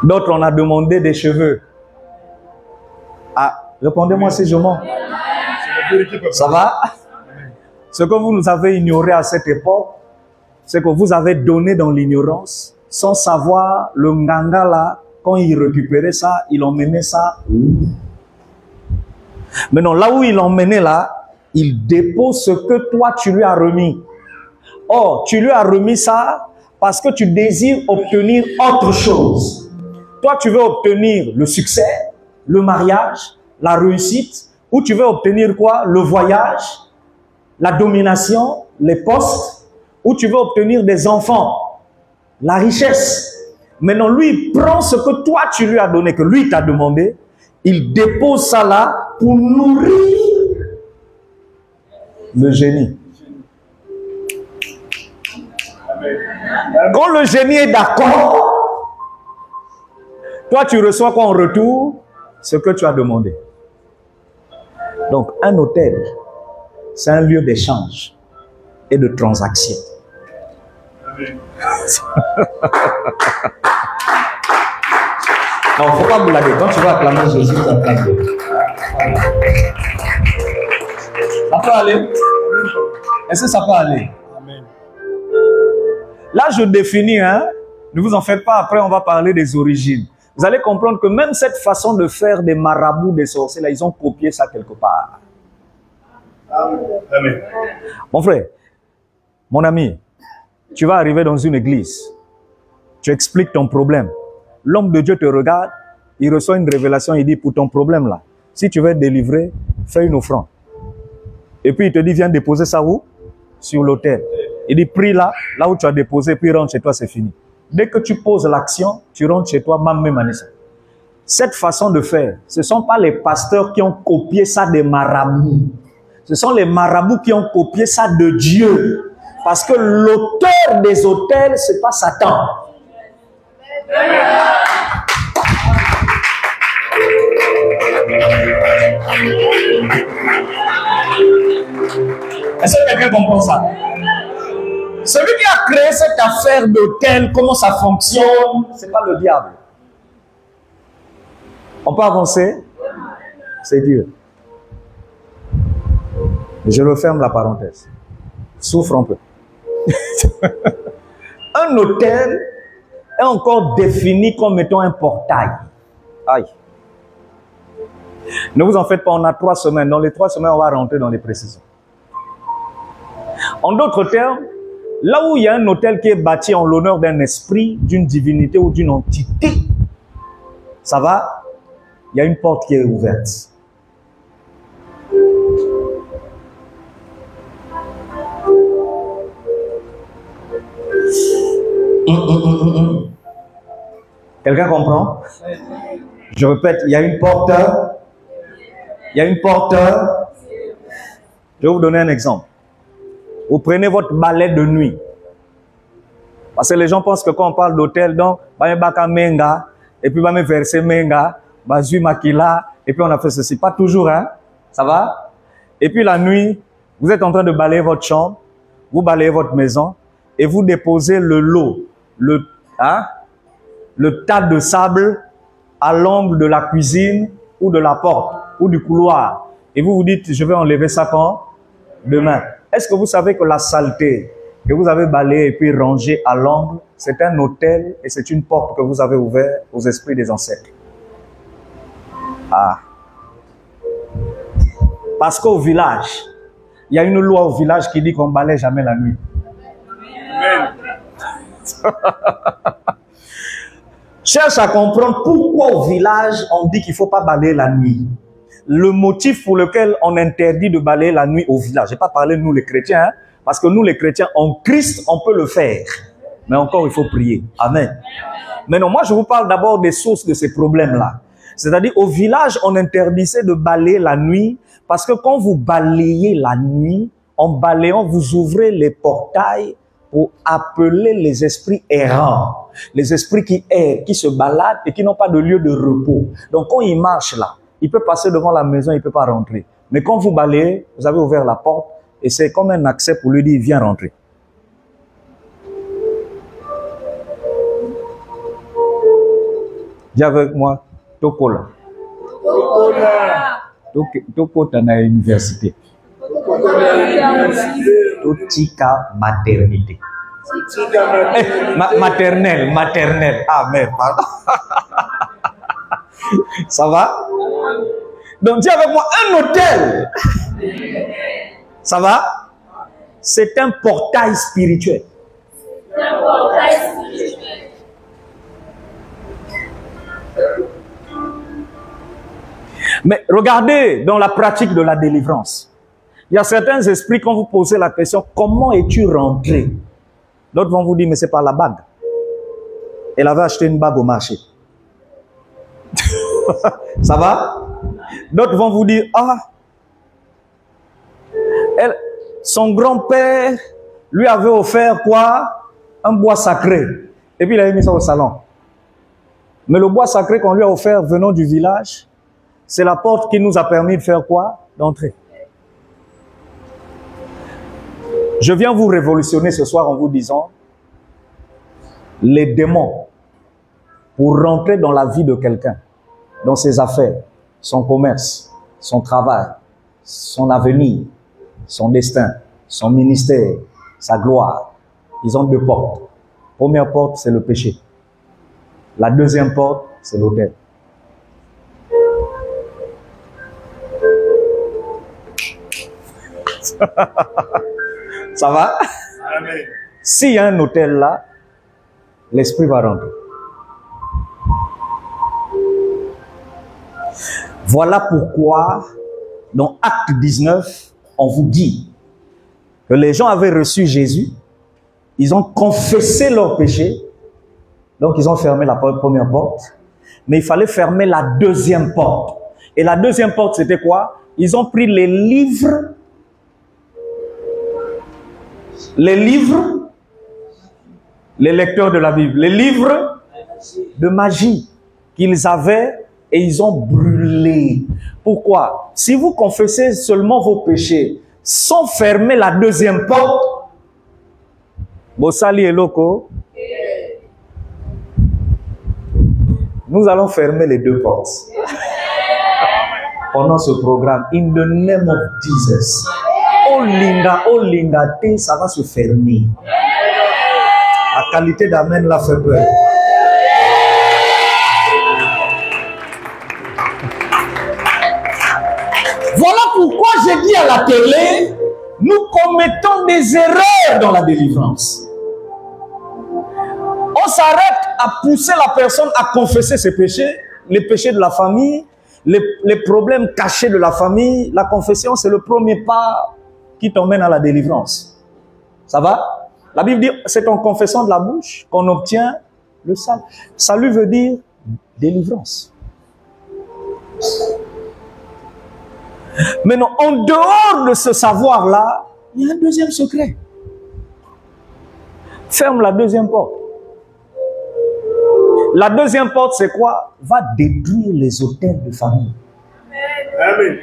D'autres on a demandé des cheveux. Ah, répondez-moi si je mens. Ça va? Ce que vous nous avez ignoré à cette époque, c'est que vous avez donné dans l'ignorance, sans savoir le nganga là, quand il récupérait ça, il emmenait ça où? Maintenant, là où il emmenait là, il dépose ce que toi tu lui as remis. Or, tu lui as remis ça parce que tu désires obtenir autre chose. Toi, tu veux obtenir le succès, le mariage, la réussite, ou tu veux obtenir quoi? Le voyage, la domination, les postes, ou tu veux obtenir des enfants, la richesse. Maintenant, lui, il prend ce que toi, tu lui as donné, que lui t'a demandé, il dépose ça là pour nourrir le génie. Quand le génie est d'accord, toi, tu reçois quoi en retour? Ce que tu as demandé. Donc, un hôtel, c'est un lieu d'échange et de transaction. Non, il ne faut pas blaguer. Quand tu vas acclamer Jésus, tu acclames. Ça peut aller? Est-ce que ça peut aller? Amen. Là, je définis, hein. Ne vous en faites pas, après on va parler des origines. Vous allez comprendre que même cette façon de faire des marabouts, des sorciers, là, ils ont copié ça quelque part. Amen. Mon frère, mon ami, tu vas arriver dans une église, tu expliques ton problème. L'homme de Dieu te regarde, il reçoit une révélation, il dit, pour ton problème là, si tu veux être délivré, fais une offrande. Et puis il te dit, viens déposer ça où? Sur l'autel. Il dit, prie là où tu as déposé, puis rentre chez toi, c'est fini. Dès que tu poses l'action, tu rentres chez toi, même Manissa. Cette façon de faire, ce ne sont pas les pasteurs qui ont copié ça des marabouts. Ce sont les marabouts qui ont copié ça de Dieu. Parce que l'auteur des autels, ce n'est pas Satan. Est-ce que quelqu'un comprend ça? Celui qui a créé cette affaire d'autel, comment ça fonctionne, ce n'est pas le diable. On peut avancer? C'est Dieu. Je referme la parenthèse. Souffre un peu. Un autel est encore défini comme étant un portail. Aïe. Ne vous en faites pas, on a 3 semaines. Dans les 3 semaines, on va rentrer dans les précisions. En d'autres termes, là où il y a un autel qui est bâti en l'honneur d'un esprit, d'une divinité ou d'une entité, ça va? Il y a une porte qui est ouverte. Quelqu'un comprend? Je répète, il y a une porte. Il y a une porte. Je vais vous donner un exemple. Vous prenez votre balai de nuit. Parce que les gens pensent que quand on parle d'hôtel, donc, menga, et puis va me verser menga, bazui makila, et puis on a fait ceci. Pas toujours, hein? Ça va? Et puis la nuit, vous êtes en train de balayer votre chambre, vous balayez votre maison, et vous déposez le lot, le tas de sable à l'angle de la cuisine, ou de la porte, ou du couloir. Et vous vous dites, je vais enlever ça quand? Demain. Est-ce que vous savez que la saleté que vous avez balayée et puis rangée à l'angle, c'est un autel et c'est une porte que vous avez ouverte aux esprits des ancêtres? Ah. Parce qu'au village, il y a une loi au village qui dit qu'on ne balaye jamais la nuit. Amen. cherche à comprendre pourquoi au village on dit qu'il ne faut pas balayer la nuit. Le motif pour lequel on interdit de balayer la nuit au village. Je n'ai pas parlé de nous les chrétiens, hein, parce que nous les chrétiens, en Christ, on peut le faire. Mais encore, il faut prier. Amen. Mais non, moi je vous parle d'abord des sources de ces problèmes-là. C'est-à-dire, au village, on interdisait de balayer la nuit, parce que quand vous balayez la nuit, en balayant, vous ouvrez les portails pour appeler les esprits errants, les esprits qui errent, qui se baladent et qui n'ont pas de lieu de repos. Donc quand ils marchent là, il peut passer devant la maison, il ne peut pas rentrer. Mais quand vous balayez, vous avez ouvert la porte et c'est comme un accès pour lui dire, viens rentrer. Dis avec moi, Tokola. Toko tana université. Totika maternité. Maternelle. Ah merde, pardon. Ça va? Donc dis avec moi, un hôtel. Ça va? C'est un portail spirituel. Mais regardez dans la pratique de la délivrance. Il y a certains esprits, quand vous posez la question, comment es-tu rentré? D'autres vont vous dire, mais c'est pas la bague. Elle avait acheté une bague au marché. Ça va? D'autres vont vous dire, son grand-père lui avait offert quoi? Un bois sacré. Et puis il avait mis ça au salon. Mais le bois sacré qu'on lui a offert venant du village, c'est la porte qui nous a permis de faire quoi? D'entrer. Je viens vous révolutionner ce soir en vous disant, les démons, pour rentrer dans la vie de quelqu'un, dans ses affaires, son commerce, son travail, son avenir, son destin, son ministère, sa gloire, ils ont deux portes. Première porte, c'est le péché. La deuxième porte, c'est l'autel. Ça va? S'il y a un hôtel là, l'esprit va rentrer. Voilà pourquoi, dans Acte 19, on vous dit que les gens avaient reçu Jésus, ils ont confessé leur péché, donc ils ont fermé la première porte, mais il fallait fermer la deuxième porte. Et la deuxième porte, c'était quoi? Ils ont pris les livres, les lecteurs de la Bible, les livres de magie qu'ils avaient et ils ont brûlé. Pourquoi? Si vous confessez seulement vos péchés sans fermer la deuxième porte, Bossali et Loco, nous allons fermer les deux portes pendant ce programme. In the name of Jesus. Oh linga, ça va se fermer. La qualité d'amen l'a fait peur. Voilà pourquoi j'ai dit à la télé, nous commettons des erreurs dans la délivrance. On s'arrête à pousser la personne à confesser ses péchés, les péchés de la famille, les problèmes cachés de la famille. La confession, c'est le premier pas qui t'emmène à la délivrance. Ça va? La Bible dit, c'est en confessant de la bouche qu'on obtient le salut. Salut veut dire délivrance. Maintenant, en dehors de ce savoir-là, il y a un deuxième secret. Ferme la deuxième porte. La deuxième porte, c'est quoi? Va détruire les autels de famille. Amen.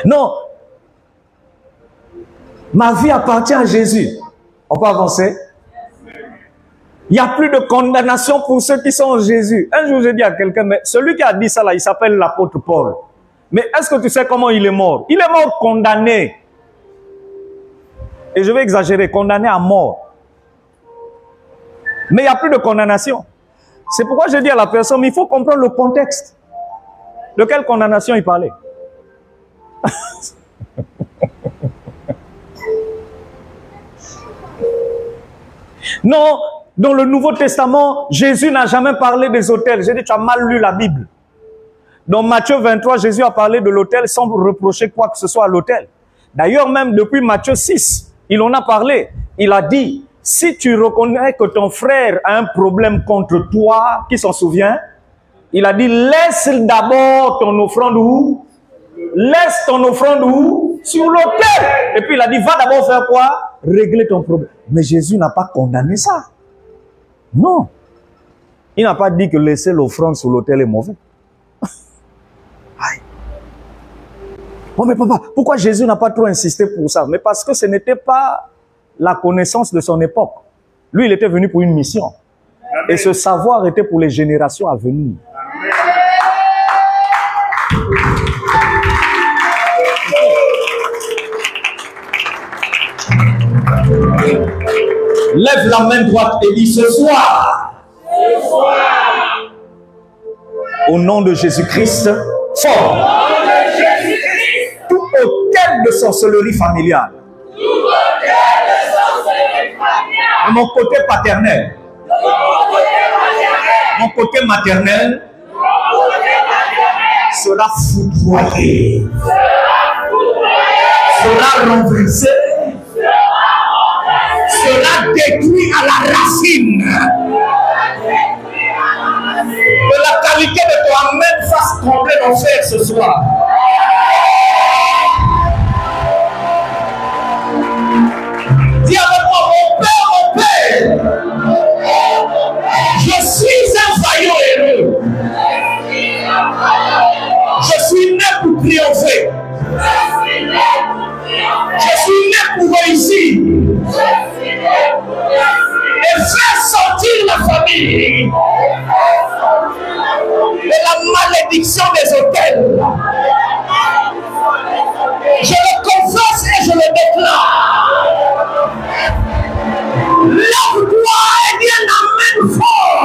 Non. Ma vie appartient à Jésus. On peut avancer? Il n'y a plus de condamnation pour ceux qui sont en Jésus. Un jour, j'ai dit à quelqu'un, mais celui qui a dit ça là, il s'appelle l'apôtre Paul. Mais est-ce que tu sais comment il est mort? Il est mort condamné. Et je vais exagérer, condamné à mort. Mais il n'y a plus de condamnation. C'est pourquoi je dis à la personne, mais il faut comprendre le contexte. De quelle condamnation il parlait? Non, dans le Nouveau Testament, Jésus n'a jamais parlé des autels. J'ai dit, tu as mal lu la Bible. Dans Matthieu 23, Jésus a parlé de l'autel sans reprocher quoi que ce soit à l'autel. D'ailleurs, même depuis Matthieu 6, il en a parlé. Il a dit, si tu reconnais que ton frère a un problème contre toi, qui s'en souvient? Il a dit, laisse d'abord ton offrande où? Laisse ton offrande où? Sur l'autel. Et puis il a dit, va d'abord faire quoi? Régler ton problème. Mais Jésus n'a pas condamné ça. Non. Il n'a pas dit que laisser l'offrande sur l'autel est mauvais. Aïe. Bon, mais papa, pourquoi Jésus n'a pas trop insisté pour ça? Mais parce que ce n'était pas la connaissance de son époque. Lui, il était venu pour une mission. Amen. Et ce savoir était pour les générations à venir. Lève la main droite et dis ce soir. Au nom de Jésus-Christ, fort. Tout autel de sorcellerie familiale. De mon côté paternel. Mon côté maternel sera foudroyé. Sera renversé. Sera détruit à la racine. Que la qualité de toi-même fasse trembler mon frère ce soir. Dis avec moi, mon Père, je suis un vaillant héros. Je suis né pour triompher. Je suis né pour réussir. Et faire sortir la famille de la malédiction des autels. Je le confesse et je le déclare. Lève-toi et dis amen fort.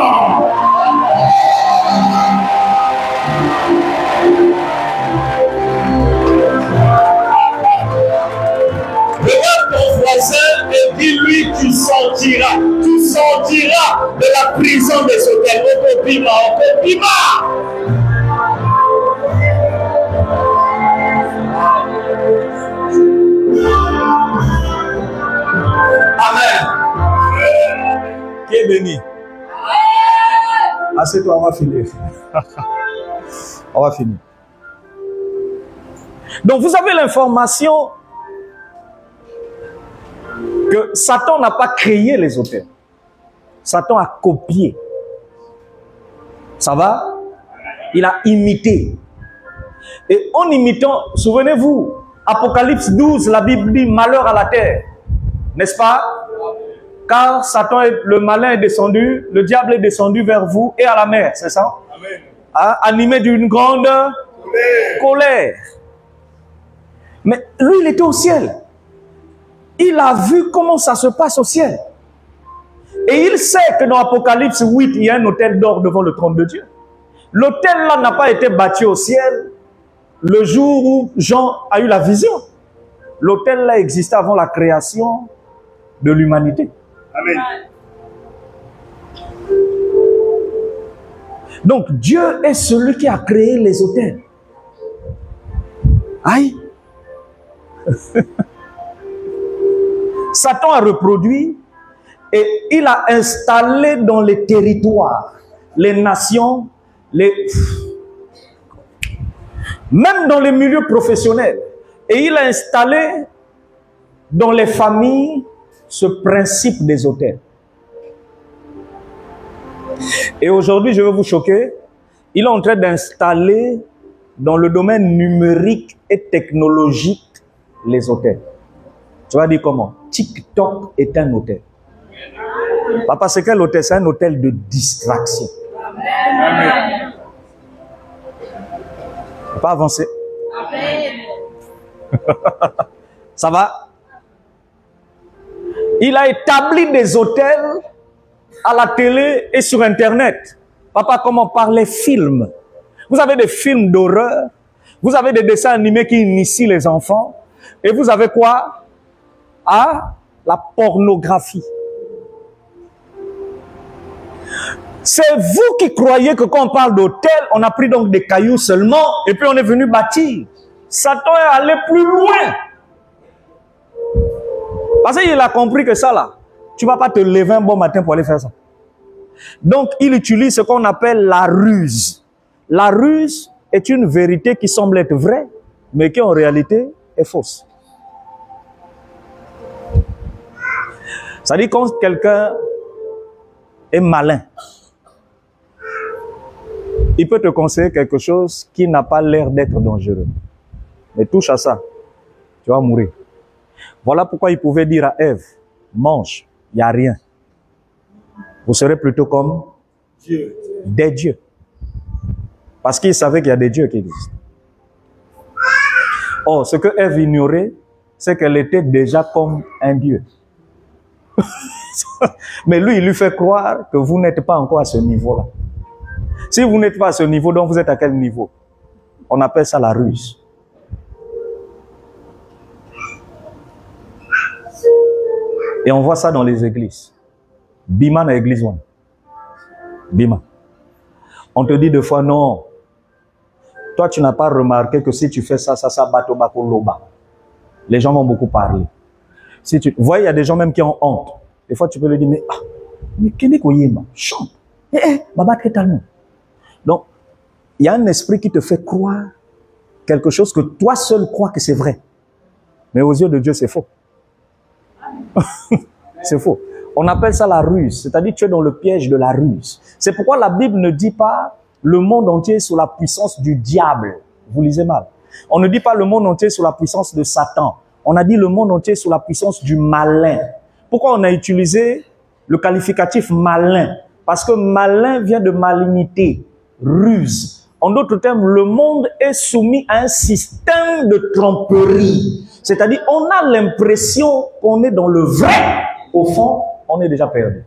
Regarde ton voisin et dis-lui tu sortiras de la prison des autels. Amen. Qui est béni? Assieds-toi, on va finir. On va finir. Donc vous avez l'information que Satan n'a pas créé les autels. Satan a copié. Ça va? Il a imité. Et en imitant, souvenez-vous, Apocalypse 12, la Bible dit malheur à la terre. N'est-ce pas? Car Satan, le malin est descendu, le diable est descendu vers vous et à la mer, c'est ça? Amen. Hein? Animé d'une grande colère. Mais lui, il était au ciel. Il a vu comment ça se passe au ciel. Et il sait que dans Apocalypse 8, il y a un autel d'or devant le trône de Dieu. L'autel là n'a pas été bâti au ciel le jour où Jean a eu la vision. L'autel là existait avant la création de l'humanité. Amen. Donc Dieu est celui qui a créé les autels. Aïe. Satan a reproduit et il a installé dans les territoires, les nations, même dans les milieux professionnels. Et il a installé dans les familles ce principe des autels. Et aujourd'hui, je vais vous choquer, il est en train d'installer dans le domaine numérique et technologique les autels. Tu vas dire comment? TikTok est un hôtel. Papa, c'est quel hôtel? C'est un hôtel de distraction. Amen. On peut pas avancer. Amen. Ça va? Il a établi des hôtels à la télé et sur Internet. Papa, comment par les films? Vous avez des films d'horreur, vous avez des dessins animés qui initient les enfants, et vous avez quoi? Ah, la pornographie. C'est vous qui croyez que quand on parle d'hôtel, on a pris donc des cailloux seulement et puis on est venu bâtir. Satan est allé plus loin. Parce qu'il a compris que ça là, tu ne vas pas te lever un bon matin pour aller faire ça. Donc il utilise ce qu'on appelle la ruse. La ruse est une vérité qui semble être vraie, mais qui en réalité est fausse. Ça dit quand quelqu'un est malin, il peut te conseiller quelque chose qui n'a pas l'air d'être dangereux. Mais touche à ça, tu vas mourir. Voilà pourquoi il pouvait dire à Ève, mange, il n'y a rien. Vous serez plutôt comme Dieu. Des dieux. Parce qu'il savait qu'il y a des dieux qui existent. Or, ce que Ève ignorait, c'est qu'elle était déjà comme un dieu. Mais lui, il lui fait croire que vous n'êtes pas encore à ce niveau-là. Si vous n'êtes pas à ce niveau, donc vous êtes à quel niveau? On appelle ça la ruse. Et on voit ça dans les églises. Bima dans l'église. Bima. On te dit deux fois non. Toi, tu n'as pas remarqué que si tu fais ça, bato bako loba. Les gens vont beaucoup parler. Si tu vois, il y a des gens même qui ont honte. Des fois, tu peux leur dire, mais qu'est-ce que tu chante. Baba totalement. Donc, il y a un esprit qui te fait croire quelque chose que toi seul crois que c'est vrai. Mais aux yeux de Dieu, c'est faux. C'est faux. On appelle ça la ruse. C'est-à-dire, tu es dans le piège de la ruse. C'est pourquoi la Bible ne dit pas le monde entier sous la puissance du diable. Vous lisez mal. On ne dit pas le monde entier sous la puissance de Satan. On a dit le monde entier sous la puissance du malin. Pourquoi on a utilisé le qualificatif malin? Parce que malin vient de malignité, ruse. En d'autres termes, le monde est soumis à un système de tromperie. C'est-à-dire, on a l'impression qu'on est dans le vrai. Au fond, on est déjà perdu.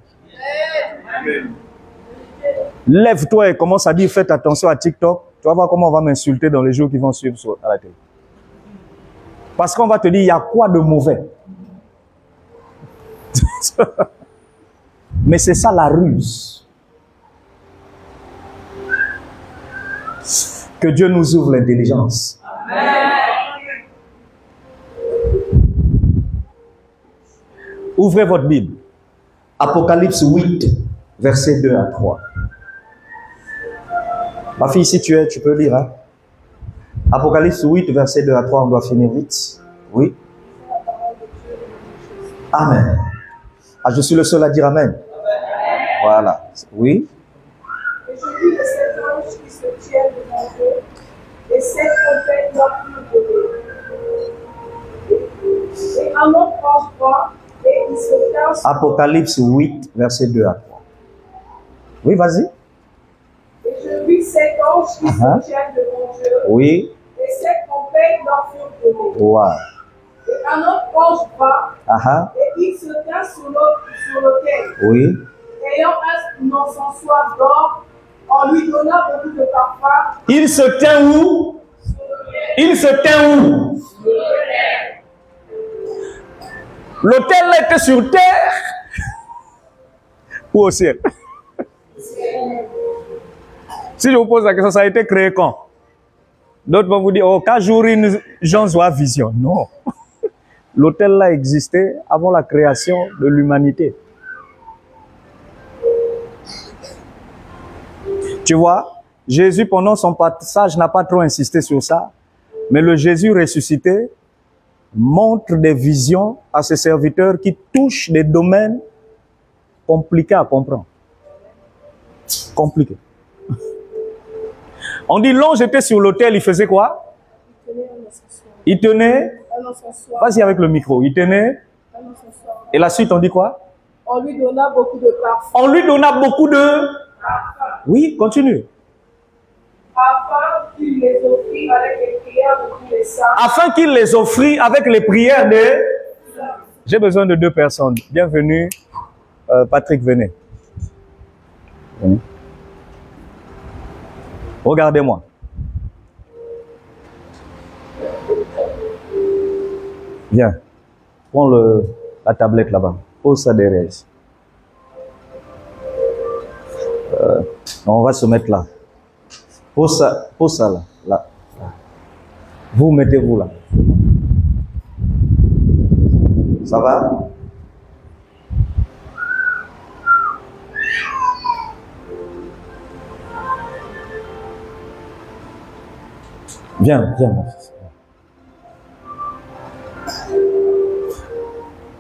Lève-toi et commence à dire, faites attention à TikTok. Tu vas voir comment on va m'insulter dans les jours qui vont suivre à la télé. Parce qu'on va te dire, il y a quoi de mauvais? Mais c'est ça la ruse. Que Dieu nous ouvre l'intelligence. Ouvrez votre Bible. Apocalypse 8, versets 2 à 3. Ma fille, si tu es, tu peux lire. Hein? Apocalypse 8, versets 2 à 3, on doit finir vite. Oui. Amen. Ah, je suis le seul à dire Amen. Amen. Voilà. Oui. Et je vis de cet ange qui se tient devant eux, et cette trompette n'a plus de et un autre ange vint, et il se cache. Apocalypse 8, versets 2 à 3. Oui, vas-y. Et je vis cet ange qui se tient devant eux, oui. Et cette trompette n'a plus de wow. Et un autre ange vint, et il se tient sur l'autel. Oui. Ayant un encensoir d'or, on lui donna beaucoup de parfums. Il se tient où? Il se tient où? L'autel était sur terre ou au ciel? Si je vous pose la question, ça a été créé quand? D'autres vont vous dire, oh, qu'un jour une gens voient vision. Non. L'autel là existait avant la création de l'humanité. Tu vois, Jésus, pendant son passage, n'a pas trop insisté sur ça. Mais le Jésus ressuscité montre des visions à ses serviteurs qui touchent des domaines compliqués à comprendre. Compliqués. On dit l'ange était sur l'autel, il faisait quoi? Il tenait un encensoir. Vas-y avec le micro. Il tenait un encensoir. Et la suite, on dit quoi? On lui donna beaucoup de parfums. On lui donna beaucoup de... Oui, continue. Afin qu'il les offrit avec les prières de tous les saints. Afin qu'il les offrit avec les prières de... J'ai besoin de 2 personnes. Bienvenue. Patrick, venez. Venez. Regardez-moi. Viens. Prends la tablette là-bas. Pose ça derrière. On va se mettre là. Pose ça là. Là. Vous mettez-vous là. Ça va? Viens, viens, mon fils.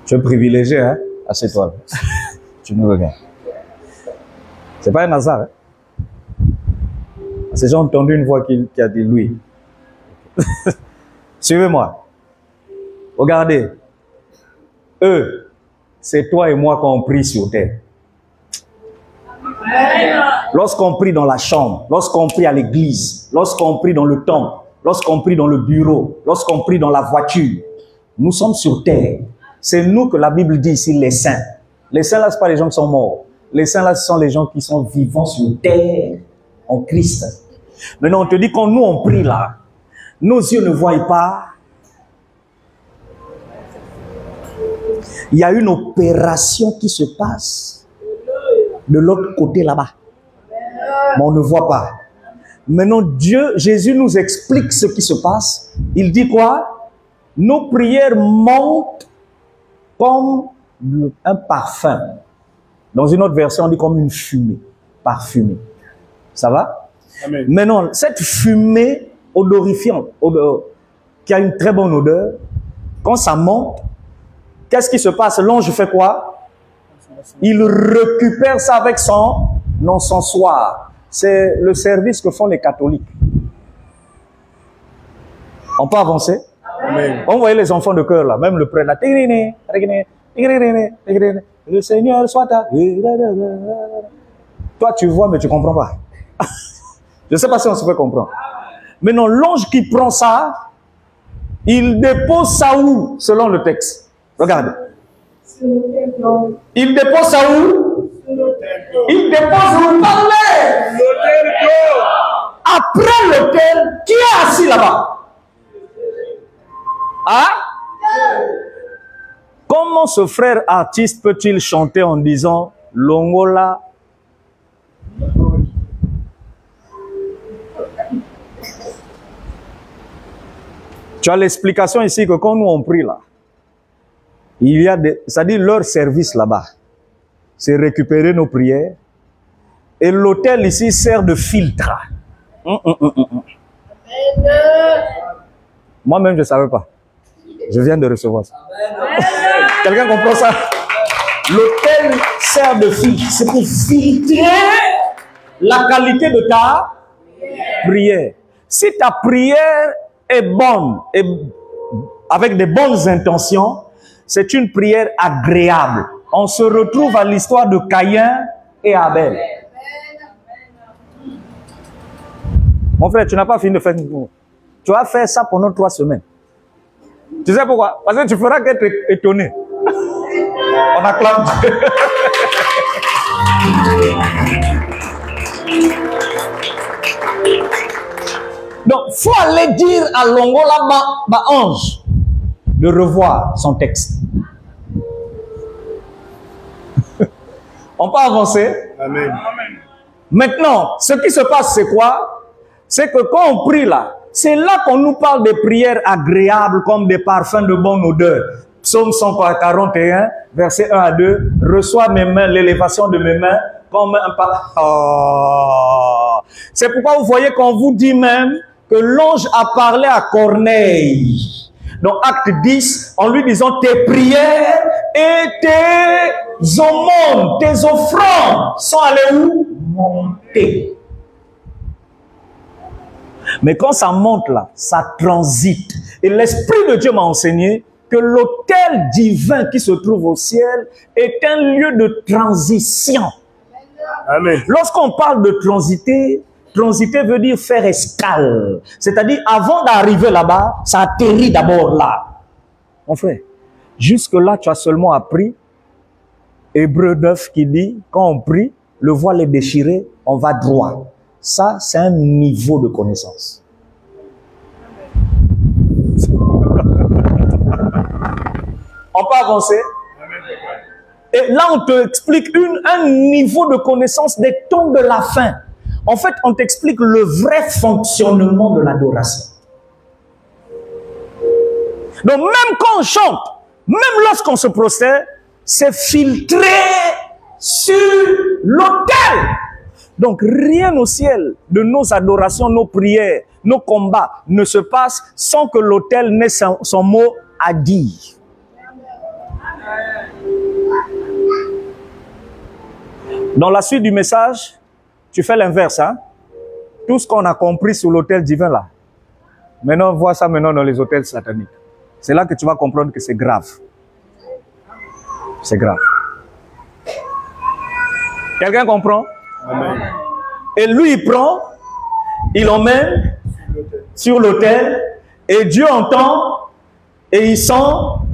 Tu es privilégié, hein? Assieds-toi. Tu me regardes. C'est pas un hasard, hein? Ces gens ont entendu une voix qui a dit Louis. Suivez-moi. Regardez. Eux, c'est toi et moi qu'on prie sur terre. Lorsqu'on prie dans la chambre, lorsqu'on prie à l'église, lorsqu'on prie dans le temple, lorsqu'on prie dans le bureau, lorsqu'on prie dans la voiture, nous sommes sur terre. C'est nous que la Bible dit ici les saints. Les saints là, ce pas les gens qui sont morts. Les saints là, ce sont les gens qui sont vivants sur terre en Christ. Maintenant, on te dit quand nous on prie là, nos yeux ne voient pas. Il y a une opération qui se passe de l'autre côté là-bas. Mais on ne voit pas. Maintenant, Jésus nous explique ce qui se passe. Il dit quoi? Nos prières montent comme un parfum. Dans une autre version, on dit comme une fumée. Parfumée. Ça va? Amen. Maintenant, cette fumée odorifiante, qui a une très bonne odeur, quand ça monte, qu'est-ce qui se passe? L'ange fait quoi? Il récupère ça avec son encensoir. C'est le service que font les catholiques. On peut avancer? Amen. On voyait les enfants de cœur là, même le prêtre là. Le Seigneur soit ta... Toi tu vois mais tu comprends pas. Je ne sais pas si on se fait comprendre. Maintenant l'ange qui prend ça, il dépose ça où? Selon le texte. Regardez. Il dépose ça où? Il dépose l'autel. Après l'autel, qui est assis là-bas? Hein? Comment ce frère artiste peut-il chanter en disant Longola? Tu as l'explication ici que quand nous on prie là, il y a des, c'est-à-dire leur service là-bas, c'est récupérer nos prières. Et l'autel ici sert de filtre. Moi-même, je ne savais pas. Je viens de recevoir ça. Quelqu'un comprend ça? L'autel sert de filtre. C'est pour filtrer la qualité de ta prière. Si ta prière est bonne et avec des bonnes intentions, c'est une prière agréable. On se retrouve à l'histoire de Caïn et Abel. Mon frère, tu n'as pas fini de faire. Tu vas faire ça pendant 3 semaines. Tu sais pourquoi? Parce que tu feras qu'être étonné. On acclame. Donc, il faut aller dire à Longola Ange de revoir son texte. On peut avancer? Amen. Maintenant, ce qui se passe, c'est quoi? C'est que quand on prie là, c'est là qu'on nous parle des prières agréables comme des parfums de bonne odeur. Psaume 141, verset 1 à 2. Reçois mes mains, l'élévation de mes mains comme un parfum. Oh. C'est pourquoi vous voyez qu'on vous dit même que l'ange a parlé à Corneille. Dans Acte 10, en lui disant tes prières et tes aumônes, tes offrandes sont allées où? Monter. Mais quand ça monte là, ça transite. Et l'Esprit de Dieu m'a enseigné que l'autel divin qui se trouve au ciel est un lieu de transition. Amen. Lorsqu'on parle de transiter, transiter veut dire faire escale. C'est-à-dire, avant d'arriver là-bas, ça atterrit d'abord là. Mon frère, jusque-là, tu as seulement appris Hébreux 9 qui dit, quand on prie, le voile est déchiré, on va droit. Ça, c'est un niveau de connaissance. On peut avancer. Et là, on te explique un niveau de connaissance des temps de la fin. En fait, on t'explique le vrai fonctionnement de l'adoration. Donc, même quand on chante, même lorsqu'on se prosterne, c'est filtré sur l'autel. Donc, rien au ciel de nos adorations, nos prières, nos combats ne se passe sans que l'autel n'ait son mot à dire. Dans la suite du message, tu fais l'inverse. Hein? Tout ce qu'on a compris sur l'autel divin là, maintenant, vois ça maintenant dans les autels sataniques. C'est là que tu vas comprendre que c'est grave. C'est grave. Quelqu'un comprend? Amen. Et lui, il prend, il emmène sur l'autel, et Dieu entend, et il sent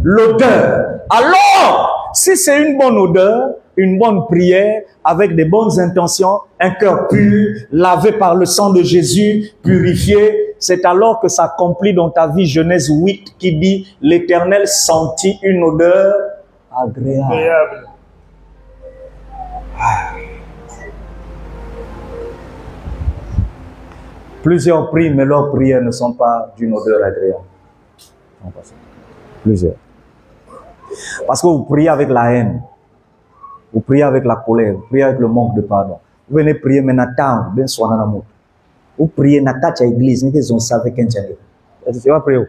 l'odeur. Alors, si c'est une bonne odeur, une bonne prière, avec des bonnes intentions, un cœur pur, lavé par le sang de Jésus, purifié, c'est alors que s'accomplit dans ta vie Genèse 8 qui dit, l'Éternel sentit une odeur agréable. Plusieurs prient, mais leurs prières ne sont pas d'une odeur agréable. Plusieurs. Parce que vous priez avec la haine. Vous priez avec la colère. Vous priez avec le manque de pardon. Vous venez prier, mais n'attendez, bien soit dans l'amour. Vous priez, n'attendez à l'église, mais ont savent qu'un tient. C'est pas prier.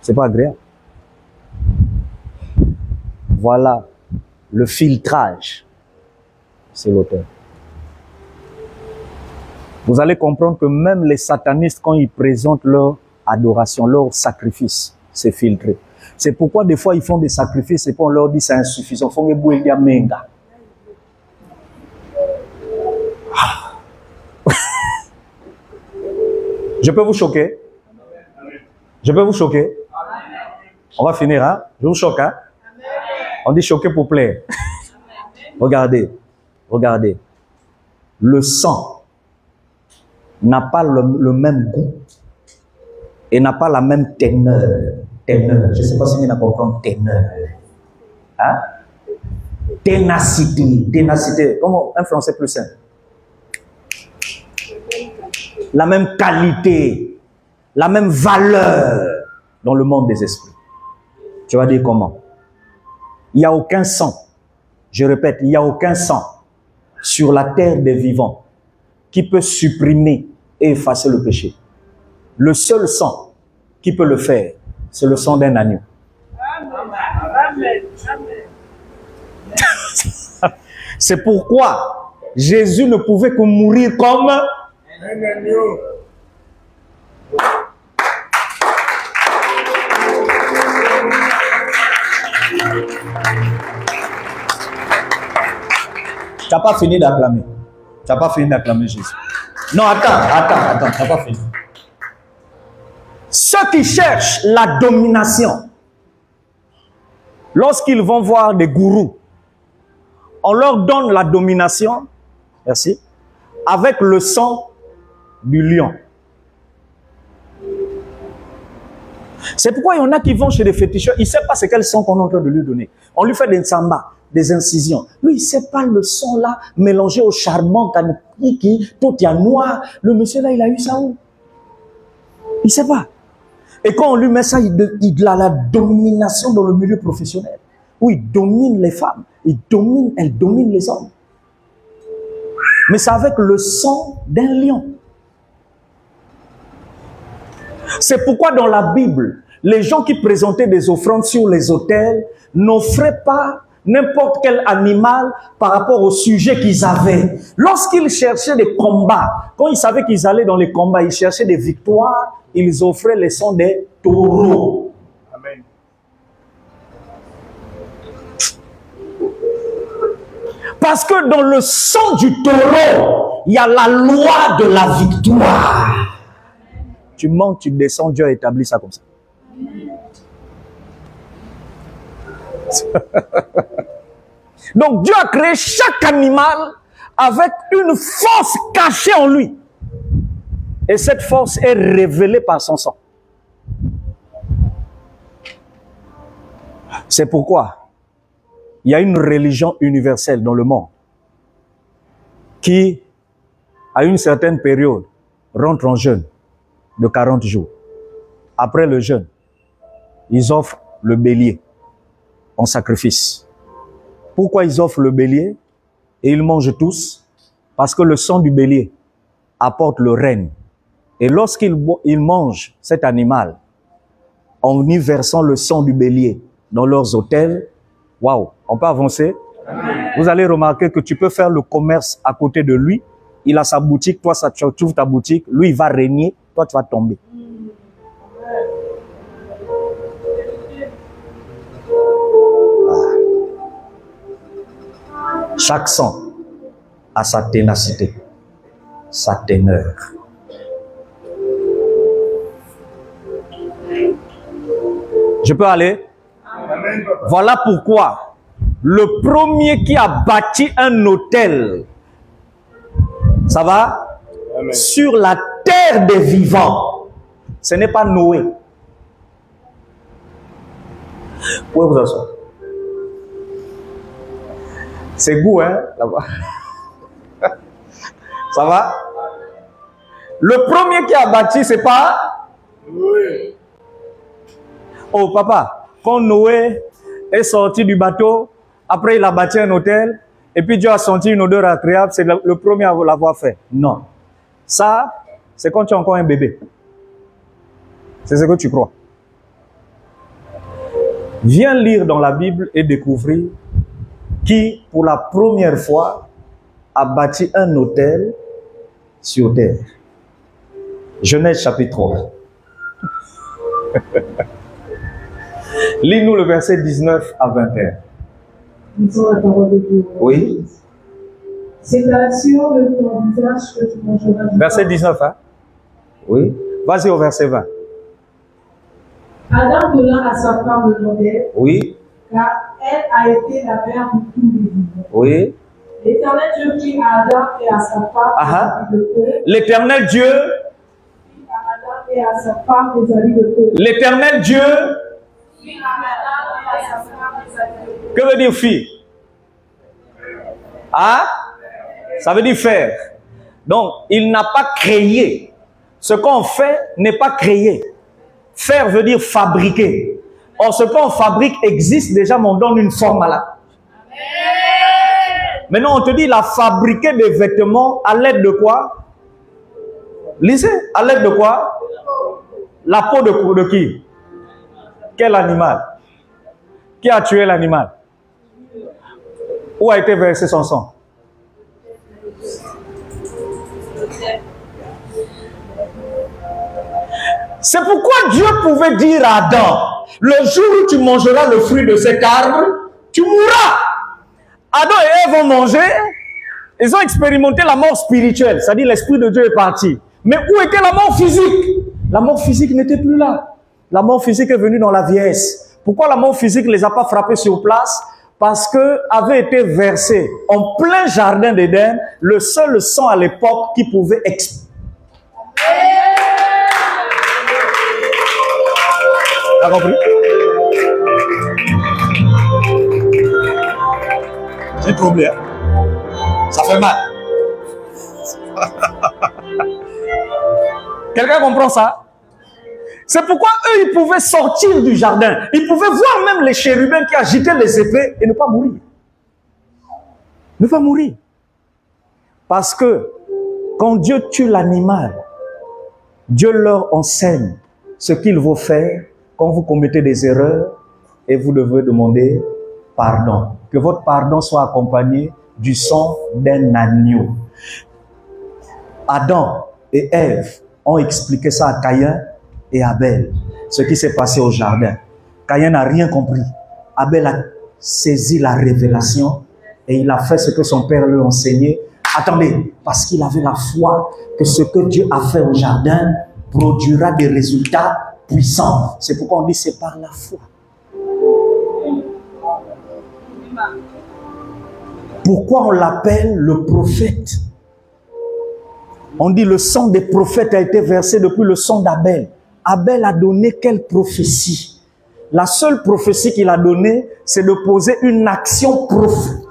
C'est pas agréable. Voilà le filtrage. C'est l'auteur. Vous allez comprendre que même les satanistes, quand ils présentent leur adoration, leur sacrifice, c'est filtré. C'est pourquoi des fois ils font des sacrifices et puis on leur dit c'est insuffisant. Faut que vous ayez menga. Je peux vous choquer? Je peux vous choquer? On va finir, hein? Je vous choque, hein? On dit choquer pour plaire. Regardez, regardez. Le sang n'a pas le même goût et n'a pas la même teneur. Teneur. Je ne sais pas si vous avez compris teneur. Hein? Ténacité. Ténacité. Comment un français plus simple? La même qualité, la même valeur dans le monde des esprits. Tu vas dire comment? Il n'y a aucun sang. Je répète, il n'y a aucun sang sur la terre des vivants qui peut supprimer et effacer le péché. Le seul sang qui peut le faire, c'est le sang d'un agneau. C'est pourquoi Jésus ne pouvait que mourir comme un agneau. Tu n'as pas fini d'acclamer. Tu n'as pas fini d'acclamer Jésus. Non, attends, tu n'as pas fini. Ceux qui cherchent la domination, lorsqu'ils vont voir des gourous, on leur donne la domination, merci, avec le sang du lion. C'est pourquoi il y en a qui vont chez des féticheurs, il ne sait pas c'est quel sang qu'on est en train de lui donner. On lui fait des samba, des incisions. Lui, il ne sait pas le sang là, mélangé au charbon, qui tout est noir. Le monsieur là, il a eu ça où? Il ne sait pas. Et quand on lui met ça, il a la domination dans le milieu professionnel. Où il domine les femmes, elle domine les hommes. Mais c'est avec le sang d'un lion. C'est pourquoi dans la Bible, les gens qui présentaient des offrandes sur les autels n'offraient pas n'importe quel animal par rapport au sujet qu'ils avaient. Lorsqu'ils cherchaient des combats, quand ils savaient qu'ils allaient dans les combats, ils cherchaient des victoires, ils offraient les sangs des taureaux. Amen. Parce que dans le sang du taureau, il y a la loi de la victoire. Tu montes, tu descends, Dieu a établi ça comme ça. Donc Dieu a créé chaque animal avec une force cachée en lui. Et cette force est révélée par son sang. C'est pourquoi il y a une religion universelle dans le monde qui, à une certaine période, rentre en jeûne de 40 jours. Après le jeûne, ils offrent le bélier en sacrifice. Pourquoi ils offrent le bélier et ils mangent tous? Parce que le sang du bélier apporte le règne. Et lorsqu'ils mangent cet animal, en y versant le sang du bélier dans leurs autels, waouh, on peut avancer. Vous allez remarquer que tu peux faire le commerce à côté de lui. Il a sa boutique, toi tu ouvres ta boutique, lui il va régner, toi tu vas tomber. Chaque sang a sa ténacité, sa teneur. Je peux aller? Voilà pourquoi le premier qui a bâti un autel, ça va? Amen. Sur la terre des vivants, ce n'est pas Noé. Vous pouvez vous asseoir. C'est goût, hein, là-bas. Ça va? Le premier qui a bâti, c'est pas Noé. Oh, papa, quand Noé est sorti du bateau, après il a bâti un hôtel, et puis Dieu a senti une odeur agréable, c'est le premier à l'avoir fait. Non. Ça, c'est quand tu es encore un bébé. C'est ce que tu crois. Viens lire dans la Bible et découvrir qui, pour la première fois, a bâti un hôtel sur terre. Genèse chapitre 3. Lis-nous le verset 19 à 21. Lisons la parole de Dieu. Oui. C'est la sueur de ton visage que tu mangeras. Verset 19, hein? Oui. Vas-y au verset 20. Adam donna à sa femme le nom d'Ève. Oui. Car elle a été la mère de tous les vivants. Oui. L'Éternel Dieu fit à Adam et à sa femme des habits de peau. L'Éternel Dieu. Fit à Adam et à sa femme des habits de peau. L'Éternel Dieu. Fit à Adam et à sa femme des habits de peau. Que veut dire fille? Ah? Ça veut dire faire. Donc, il n'a pas créé. Ce qu'on fait n'est pas créé. Faire veut dire fabriquer. Or, ce qu'on fabrique existe déjà, mais on donne une forme à la. Maintenant, on te dit, il a fabriqué des vêtements à l'aide de quoi? Lisez, à l'aide de quoi? La peau de qui? Quel animal? Qui a tué l'animal? Où a été versé son sang? C'est pourquoi Dieu pouvait dire à Adam, le jour où tu mangeras le fruit de cet arbre, tu mourras. Adam et Ève ont mangé, ils ont expérimenté la mort spirituelle, c'est-à-dire l'Esprit de Dieu est parti. Mais où était la mort physique? La mort physique n'était plus là. La mort physique est venue dans la vieillesse. Pourquoi la mort physique ne les a pas frappés sur place? Parce que avait été versé en plein jardin d'Éden le seul sang à l'époque qui pouvait T'as compris? J'ai troublé, hein? Ça fait mal. Quelqu'un comprend ça? C'est pourquoi eux, ils pouvaient sortir du jardin. Ils pouvaient voir même les chérubins qui agitaient les épées et ne pas mourir. Ne pas mourir. Parce que quand Dieu tue l'animal, Dieu leur enseigne ce qu'il faut faire quand vous commettez des erreurs et vous devez demander pardon. Que votre pardon soit accompagné du sang d'un agneau. Adam et Ève ont expliqué ça à Caïn et Abel, ce qui s'est passé au jardin. Caïn n'a rien compris. Abel a saisi la révélation et il a fait ce que son père lui a enseigné. Attendez, parce qu'il avait la foi que ce que Dieu a fait au jardin produira des résultats puissants. C'est pourquoi on dit c'est par la foi. Pourquoi on l'appelle le prophète? On dit le sang des prophètes a été versé depuis le sang d'Abel. Abel a donné quelle prophétie? La seule prophétie qu'il a donnée, c'est de poser une action profonde.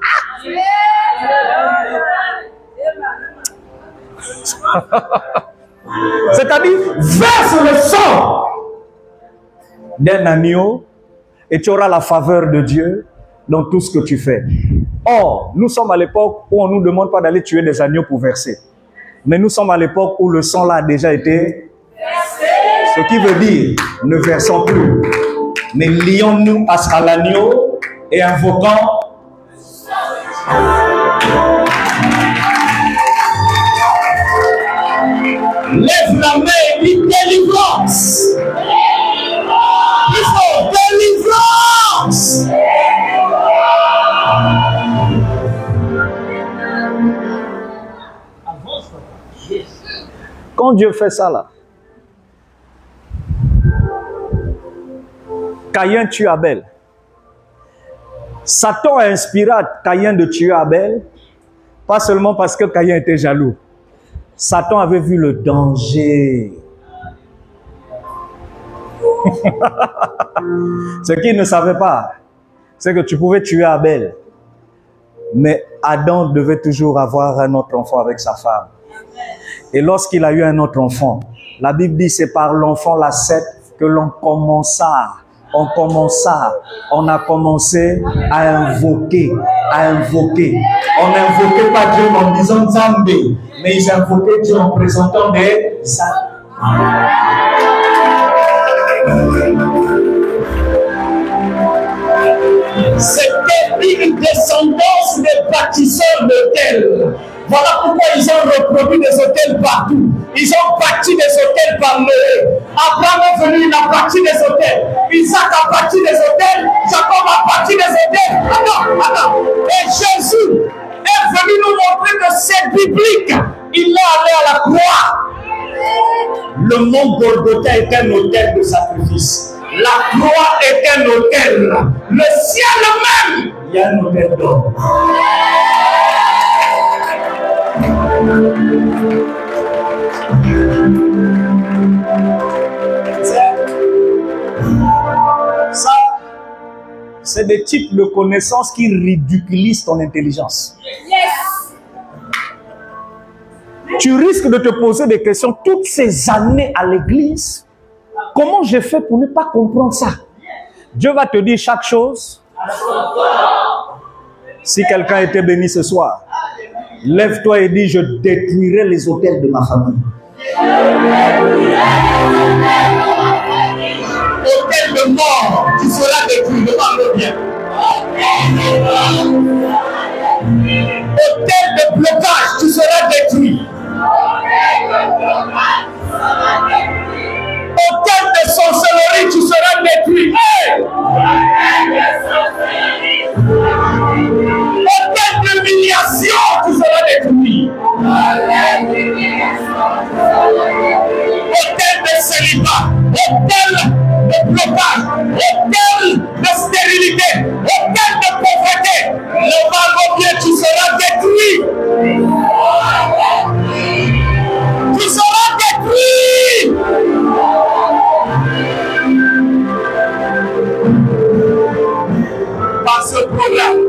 C'est-à-dire, verse le sang d'un agneau et tu auras la faveur de Dieu dans tout ce que tu fais. Or, nous sommes à l'époque où on ne nous demande pas d'aller tuer des agneaux pour verser. Mais nous sommes à l'époque où le sang là a déjà été versé. Ce qui veut dire, ne versons plus. Mais lions-nous à l'agneau et invoquons. Lève la main et dis délivrance. Il faut délivrance. Quand Dieu fait ça là, Caïn tue Abel. Satan a inspiré Caïn de tuer Abel, pas seulement parce que Caïn était jaloux. Satan avait vu le danger. Ce qu'il ne savait pas, c'est que tu pouvais tuer Abel. Mais Adam devait toujours avoir un autre enfant avec sa femme. Et lorsqu'il a eu un autre enfant, la Bible dit c'est par l'enfant la 7 que l'on commença. On a commencé à invoquer. On n'invoquait pas Dieu en disant Zambé, mais ils invoquaient Dieu en présentant des C'était une descendance des bâtisseurs d'autels. Voilà pourquoi ils ont reproduit des hôtels partout. Ils ont bâti des hôtels par le. Abraham est venu, il a bâti des hôtels. Isaac a bâti des hôtels. Jacob a bâti des hôtels. Attends. Et Jésus est venu nous montrer que c'est biblique. Il est allé à la croix. Le mont Golgotha est un hôtel de sacrifice. La croix est un hôtel. Le ciel même, il y a un hôtel d'or. Ça, c'est des types de connaissances qui ridiculisent ton intelligence. Yes. Tu risques de te poser des questions toutes ces années à l'église. Comment j'ai fait pour ne pas comprendre ça? Dieu va te dire chaque chose. Si quelqu'un était béni ce soir, lève-toi et dis, je détruirai les hôtels de ma famille. Hôtel de mort, tu seras détruit, demande-le bien. Hôtel de blocage, tu seras détruit. Hôtel de sorcellerie, tu seras détruit. Hey! Hôtel d'humiliation, tu seras détruit. Hôtel de célibat, hôtel de blocage, hôtel de stérilité, hôtel de pauvreté. Le mal bien, tu seras détruit. Tu seras détruit. Par ce programme.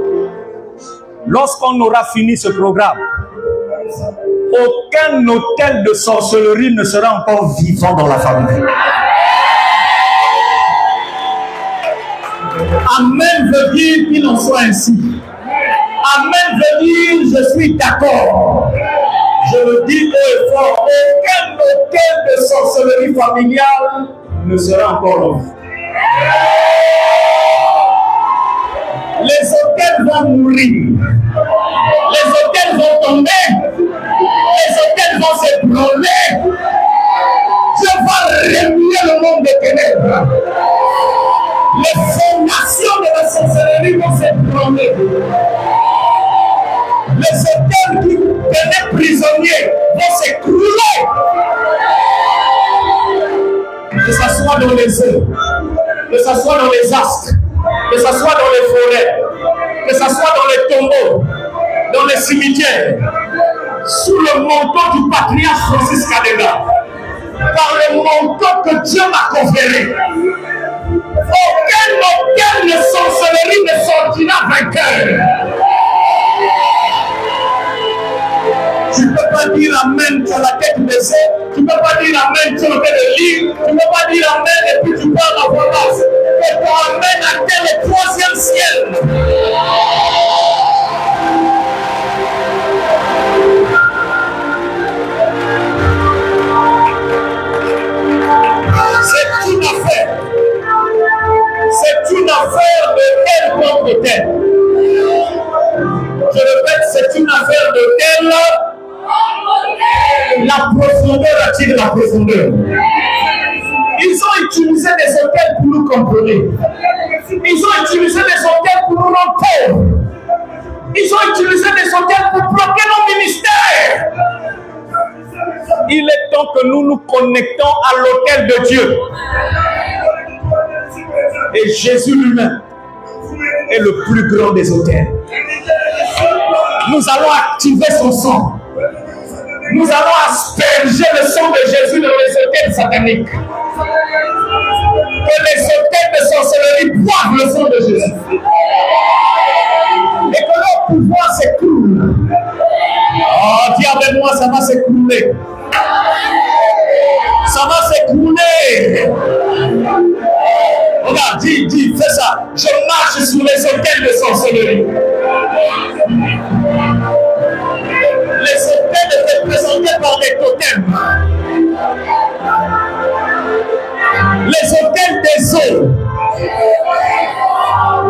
Lorsqu'on aura fini ce programme, aucun hôtel de sorcellerie ne sera encore vivant dans la famille. Amen veut dire qu'il en soit ainsi. Amen veut dire je suis d'accord. Je le dis haut et fort, aucun hôtel de sorcellerie familiale ne sera encore en vie. Les hôtels vont mourir. Les hôtels vont tomber. Les hôtels vont s'ébranler. Dieu va remuer le monde des ténèbres. Les fondations de la sorcellerie vont s'ébranler. Les hôtels qui tenaient prisonniers vont s'écrouler. Que ce soit dans les eaux, que ce soit dans les astres, que ce soit dans les forêts, que ce soit dans les tombeaux, dans les cimetières, sous le manteau du patriarche Francis Kadega, par le manteau que Dieu m'a conféré. Aucun vainqueur. Tu ne peux pas dire amen, tu as la tête baissée. Tu ne peux pas dire amen, tu es en train de lire. Tu ne peux pas dire amen et puis tu parles à voix basse. Et ton amen atteint le 3e ciel. C'est une affaire. C'est une affaire de tel contre tel. Je répète, c'est une affaire de tel. La profondeur attire la profondeur. Ils ont utilisé des hôtels pour nous contrôler. Ils ont utilisé des hôtels pour nous rendre pauvres. Ils ont utilisé des hôtels pour bloquer nos ministères. Il est temps que nous nous connectons à l'autel de Dieu. Et Jésus lui-même est le plus grand des autels. Nous allons activer son sang. Nous allons asperger le sang de Jésus dans les autels sataniques. Que les autels de sorcellerie boivent le sang de Jésus. Et que leur pouvoir s'écroule. Oh, dis avec moi, ça va s'écrouler. Ça va s'écrouler. Regarde, dis, fais ça. Je marche sur les autels de sorcellerie. Les autels étaient présentés par des totems. Les autels des eaux.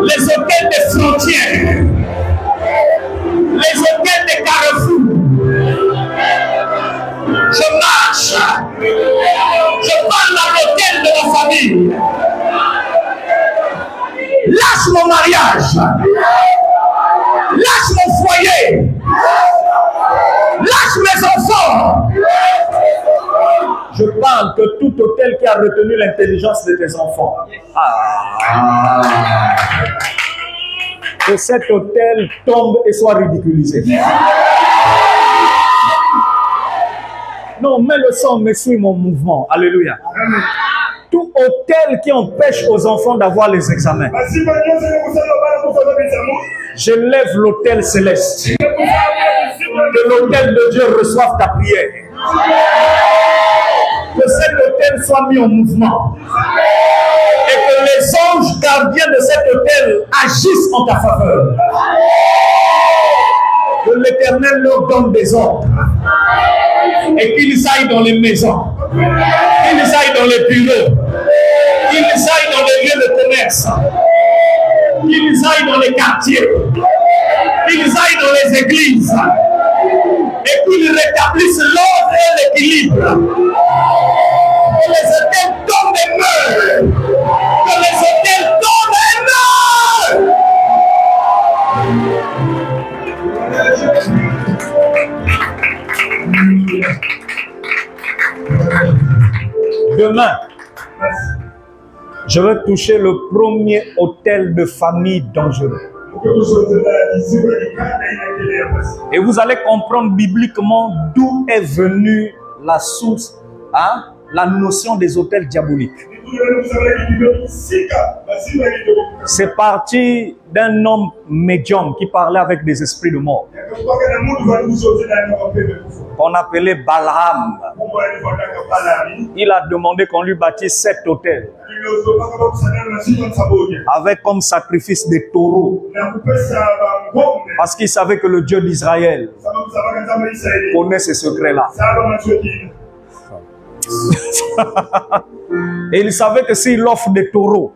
Les autels des frontières. Les autels des carrefours. Je marche. Je parle à l'autel de la famille. Lâche mon mariage. Lâche mon foyer. Lâche mes enfants. Je parle que tout hôtel qui a retenu l'intelligence de tes enfants. Que cet hôtel tombe et soit ridiculisé. Non, mets le sang, mais suis mon mouvement. Alléluia. Tout hôtel qui empêche aux enfants d'avoir les examens. Je lève l'autel céleste. Que l'autel de Dieu reçoive ta prière. Que cet autel soit mis en mouvement. Et que les anges gardiens de cet autel agissent en ta faveur. Que l'Éternel leur donne des ordres. Et qu'ils aillent dans les maisons. Qu'ils aillent dans les bureaux. Qu'ils aillent dans les lieux de commerce. Qu'ils aillent dans les quartiers. Qu'ils aillent dans les églises. Et qu'ils rétablissent l'ordre et l'équilibre. Que les hôtels tombent et meurent. Que les hôtels tombent et meurent. Demain, je vais toucher le premier hôtel de famille dangereux. Et vous allez comprendre bibliquement d'où est venue la source, la notion des hôtels diaboliques. C'est parti d'un homme médium qui parlait avec des esprits de mort. On appelait Balaam. Il a demandé qu'on lui bâtisse 7 hôtels. Avec comme sacrifice des taureaux. Parce qu'il savait que le Dieu d'Israël connaît ces secrets-là. Et il savait que s'il offre des taureaux,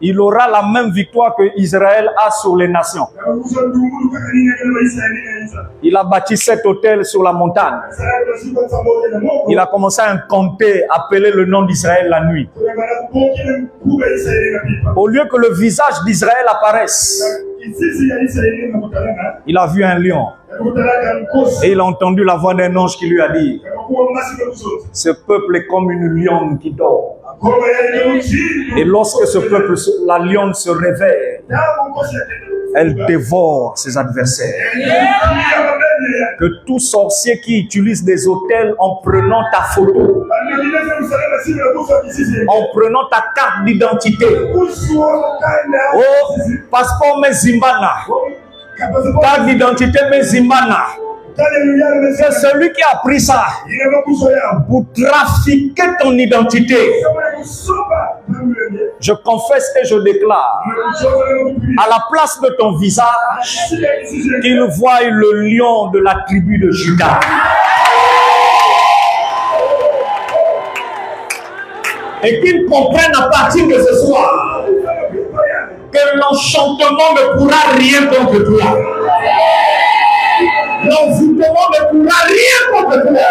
il aura la même victoire que Israël a sur les nations. Il a bâti 7 hôtels sur la montagne. Il a commencé à incanter, appeler le nom d'Israël la nuit. Au lieu que le visage d'Israël apparaisse, il a vu un lion. Et il a entendu la voix d'un ange qui lui a dit: ce peuple est comme une lionne qui dort. Et lorsque ce peuple, la lionne se réveille, elle dévore ses adversaires. Que tout sorcier qui utilise des autels en prenant ta photo, en prenant ta carte d'identité, oh, passeport Mezimbana, carte d'identité Mezimbana, c'est celui qui a pris ça pour trafiquer ton identité. Je confesse et je déclare, à la place de ton visage, qu'il voie le lion de la tribu de Juda. Et qu'il comprenne à partir de ce soir que l'enchantement ne pourra rien contre toi. L'envoûtement ne pourra rien contre toi.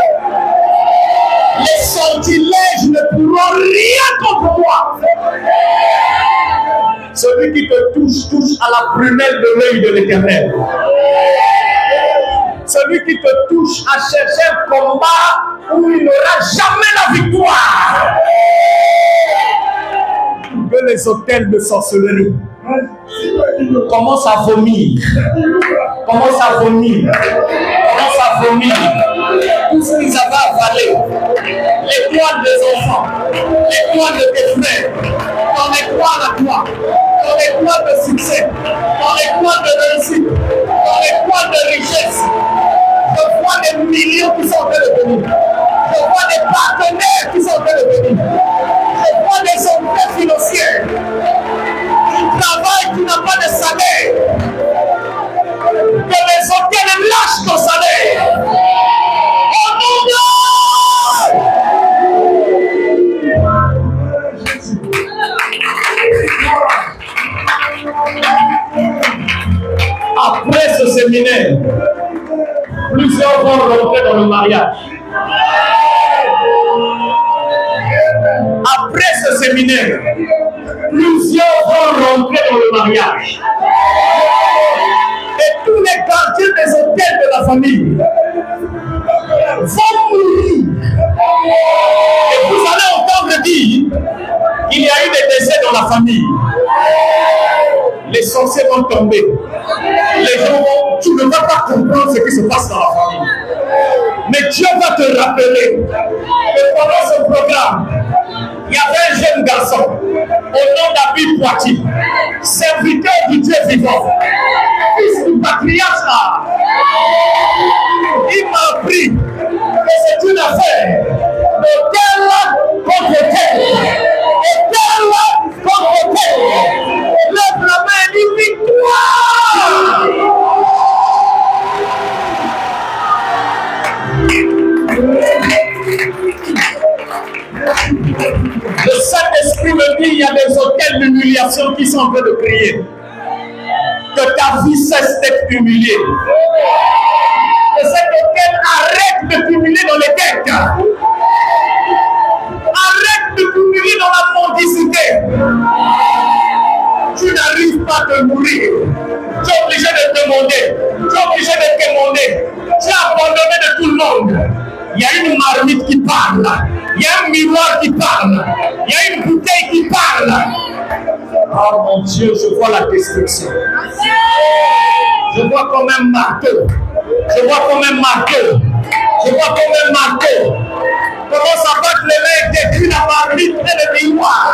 Les sortilèges ne pourront rien contre moi. Celui qui te touche, touche à la prunelle de l'œil de l'Éternel. Celui qui te touche a cherché un combat où il n'aura jamais la victoire. Que les hôtels de sorcellerie commencent à vomir. Commence à vomir. Commence à vomir. Tout ce qu'ils avaient avalé. Les poils des enfants. Les poils de tes frères. Dans les poils à toi. Dans les poils de succès. Dans les poils de réussite. Dans les poils de richesse. Je vois des millions qui sont en train de venir. Je vois des partenaires qui sont en train de venir. Je vois des entrées financières. Tu travailles, tu n'as pas de salaire. Que les hôtels lâchent ton salaire. Oh mon Dieu! Après ce séminaire, plusieurs vont rentrer dans le mariage. Après ce séminaire, plusieurs vont rentrer dans le mariage. Et tous les quartiers des hôtels de la famille vont mourir. Et vous allez entendre dire qu'il y a eu des décès dans la famille. Les sorciers vont tomber. Les gens vont, tu ne vas pas comprendre ce qui se passe dans la famille. Mais Dieu va te rappeler que pendant ce programme, il y avait un jeune garçon au nom d'Abi Poitiers, serviteur du Dieu vivant, fils du patriarche là. Il m'a appris que c'est une affaire de tel contre tel, de tel contre tel. Lève la main et dis victoire. Le Saint-Esprit me dit qu'il y a des hôtels d'humiliation qui sont en train de crier. Que ta vie cesse d'être humiliée. Que cet hôtel arrête de t'humilier dans les têtes. Arrête de t'humilier dans la mendicité. Tu n'arrives pas à te nourrir. Tu es obligé de demander. Tu es obligé de quémander. Tu es abandonné de tout le monde. Il y a une marmite qui parle. Il y a un miroir qui parle. Il y a une bouteille qui parle. Oh mon Dieu, je vois la destruction. Je vois comme un marteau. Je vois comme un marteau. Je vois comme un marteau. Comment ça va les mains et détruire la marmite et le miroir.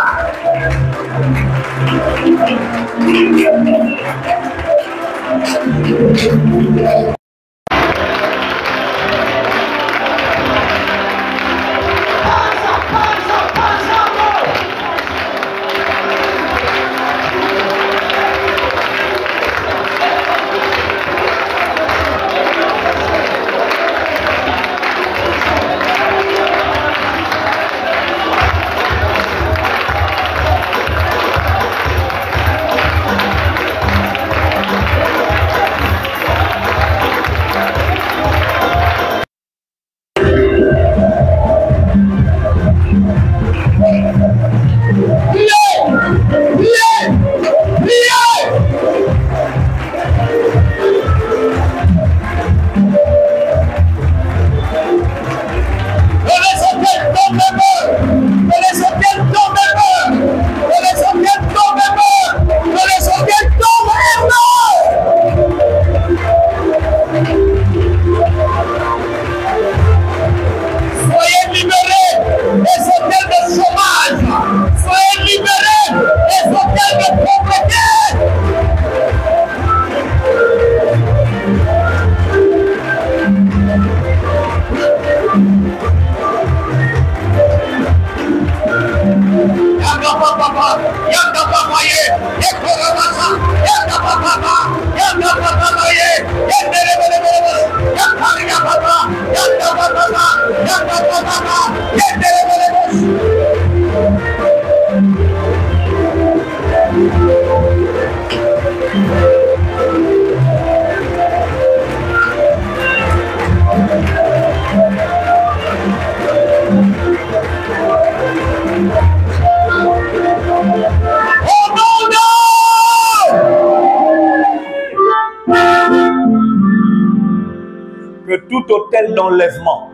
Que tout hôtel d'enlèvement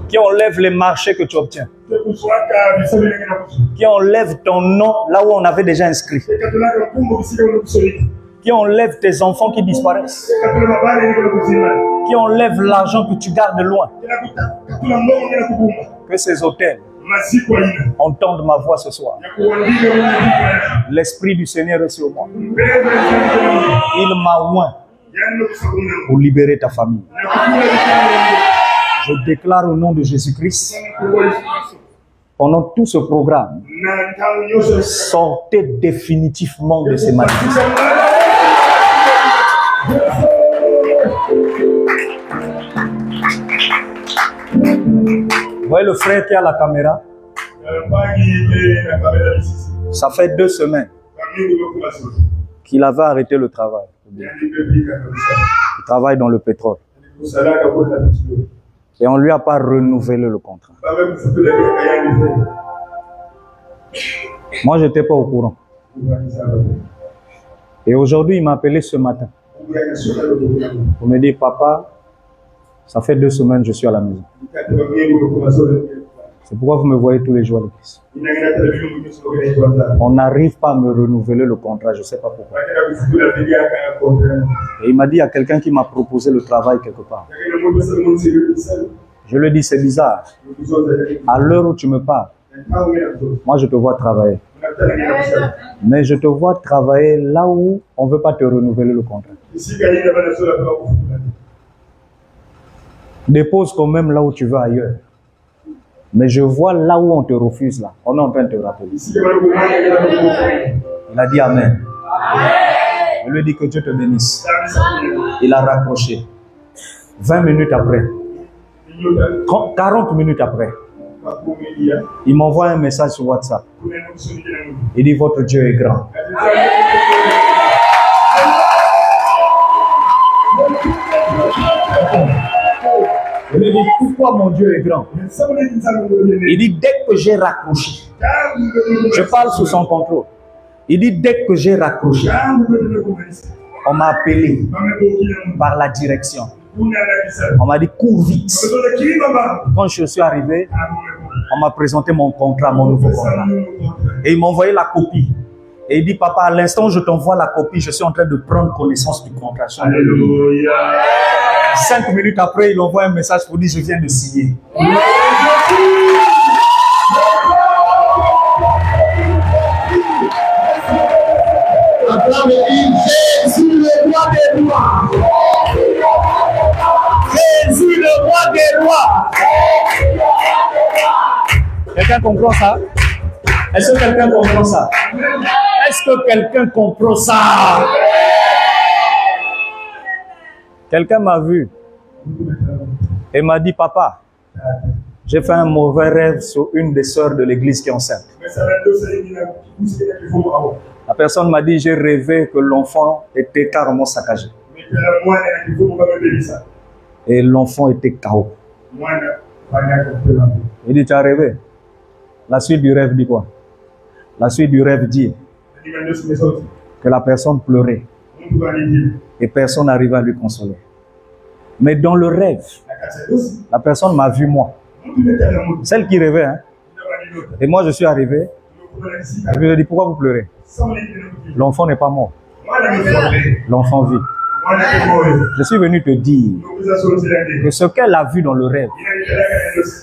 qui enlève les marchés que tu obtiens, qui enlève ton nom là où on avait déjà inscrit, qui enlève tes enfants qui disparaissent, qui enlève l'argent que tu gardes loin, que ces hôtels entendent ma voix ce soir. L'Esprit du Seigneur est sur moi. Il m'a oint pour libérer ta famille. Je déclare au nom de Jésus-Christ, pendant tout ce programme, sortez définitivement de ces malédictions. Vous voyez le frère qui a la caméra? Ça fait 2 semaines qu'il avait arrêté le travail. Il travaille dans le pétrole. Et on ne lui a pas renouvelé le contrat. Moi, je n'étais pas au courant. Et aujourd'hui, il m'a appelé ce matin. Pour me dire, papa, ça fait 2 semaines que je suis à la maison. C'est pourquoi vous me voyez tous les jours à l'église. On n'arrive pas à me renouveler le contrat, je ne sais pas pourquoi. Et il m'a dit, il y a quelqu'un qui m'a proposé le travail quelque part. Je lui ai dit, c'est bizarre. À l'heure où tu me parles, moi je te vois travailler. Mais je te vois travailler là où on ne veut pas te renouveler le contrat. Dépose quand même là où tu veux ailleurs. Mais je vois là où on te refuse là. On est en train de te rappeler. Il a dit Amen. Je lui ai dit que Dieu te bénisse. Il a raccroché. 20 minutes après, 40 minutes après, il m'envoie un message sur WhatsApp. Il dit votre Dieu est grand. Je lui ai dit, pourquoi mon Dieu est grand? Il dit, dès que j'ai raccroché, je parle sous son contrôle. Il dit, dès que j'ai raccroché, on m'a appelé par la direction. On m'a dit, cours vite. Quand je suis arrivé, on m'a présenté mon contrat, mon nouveau contrat. Et il m'a envoyé la copie. Et il dit, papa, à l'instant où je t'envoie la copie, je suis en train de prendre connaissance du contrat. Alléluia. 5 minutes après, il envoie un message pour dire, je viens de signer. Jésus, le roi des rois. Jésus, le roi des rois. Quelqu'un comprend ça? Est-ce que quelqu'un comprend ça? Est-ce que quelqu'un comprend ça? Quelqu'un m'a vu et m'a dit, papa, j'ai fait un mauvais rêve sur une des sœurs de l'église qui est enceinte. La personne m'a dit, j'ai rêvé que l'enfant était carrément saccagé. Et l'enfant était KO. Il dit, tu as rêvé? La suite du rêve dit quoi? La suite du rêve dit que la personne pleurait et personne n'arrivait à lui consoler. Mais dans le rêve, la personne m'a vu moi. Celle qui rêvait, hein? Et moi je suis arrivé. Et je lui ai dit, pourquoi vous pleurez? L'enfant n'est pas mort. L'enfant vit. Je suis venu te dire que ce qu'elle a vu dans le rêve,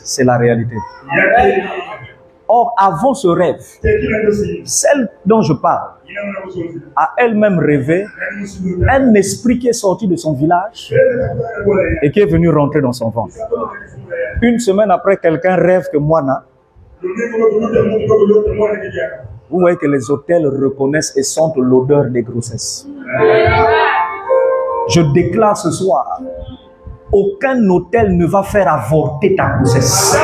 c'est la réalité. Or, avant ce rêve, celle dont je parle a elle-même rêvé un esprit qui est sorti de son village et qui est venu rentrer dans son ventre. Une semaine après, quelqu'un rêve que Moana Vous voyez que les hôtels reconnaissent et sentent l'odeur des grossesses. Je déclare ce soir, aucun hôtel ne va faire avorter ta grossesse.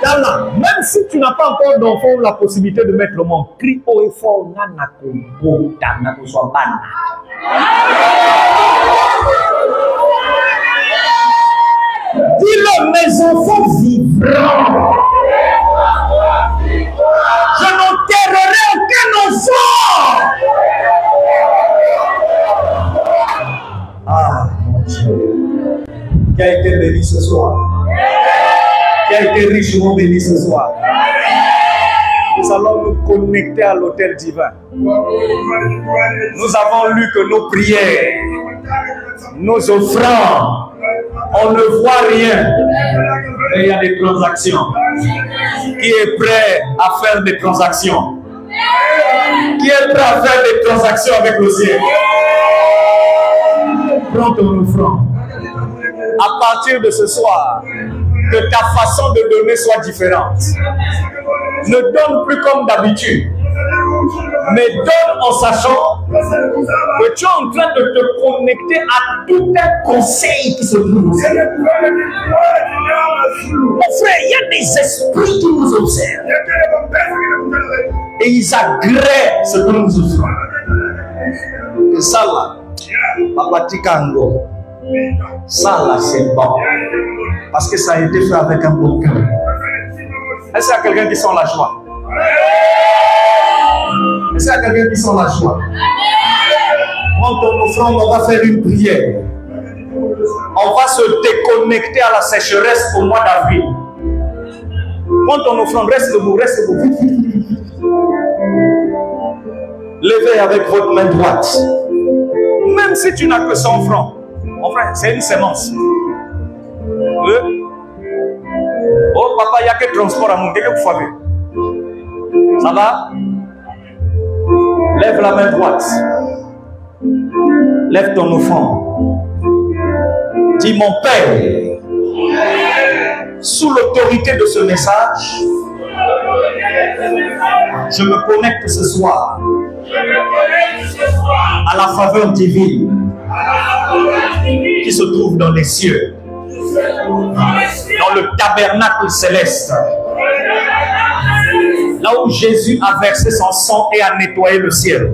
Même si tu n'as pas encore d'enfant ou la possibilité de mettre le monde, crie haut et fort. Dis-le, mes enfants vivront. Je n'enterrerai aucun enfant. Ah, mon Dieu. Qui a été béni ce soir? Qui a été richement béni ce soir? Nous allons nous connecter à l'autel divin. Nous avons lu que nos prières, nos offrandes, on ne voit rien, mais il y a des transactions. Qui est prêt à faire des transactions? Qui est prêt à faire des transactions avec le ciel? Prends ton offrande. À partir de ce soir, que ta façon de donner soit différente. Ne donne plus comme d'habitude, mais donne en sachant que tu es en train de te connecter à tout un conseil qui se trouve. Mon frère, il y a des esprits qui nous observent et ils agréent ce que nous offrons. Et ça là, Papa Tikango, ça là c'est bon. Parce que ça a été fait avec un bon cœur. Est-ce qu'il y a quelqu'un qui sent la joie? Est-ce qu'il y a quelqu'un qui sent la joie? Prends ton offrande, on va faire une prière. On va se déconnecter à la sécheresse au mois d'avril. Prends ton offrande, reste debout, reste debout. Levez avec votre main droite. Même si tu n'as que 100 francs, mon frère, c'est une sémence. Oh papa, il n'y a que transport à monter, que vous savez. Ça va? Lève la main droite. Lève ton offrande. Dis mon Père, sous l'autorité de ce message, je me connecte ce soir à la faveur divine qui se trouve dans les cieux, dans le tabernacle céleste, là où Jésus a versé son sang et a nettoyé le ciel.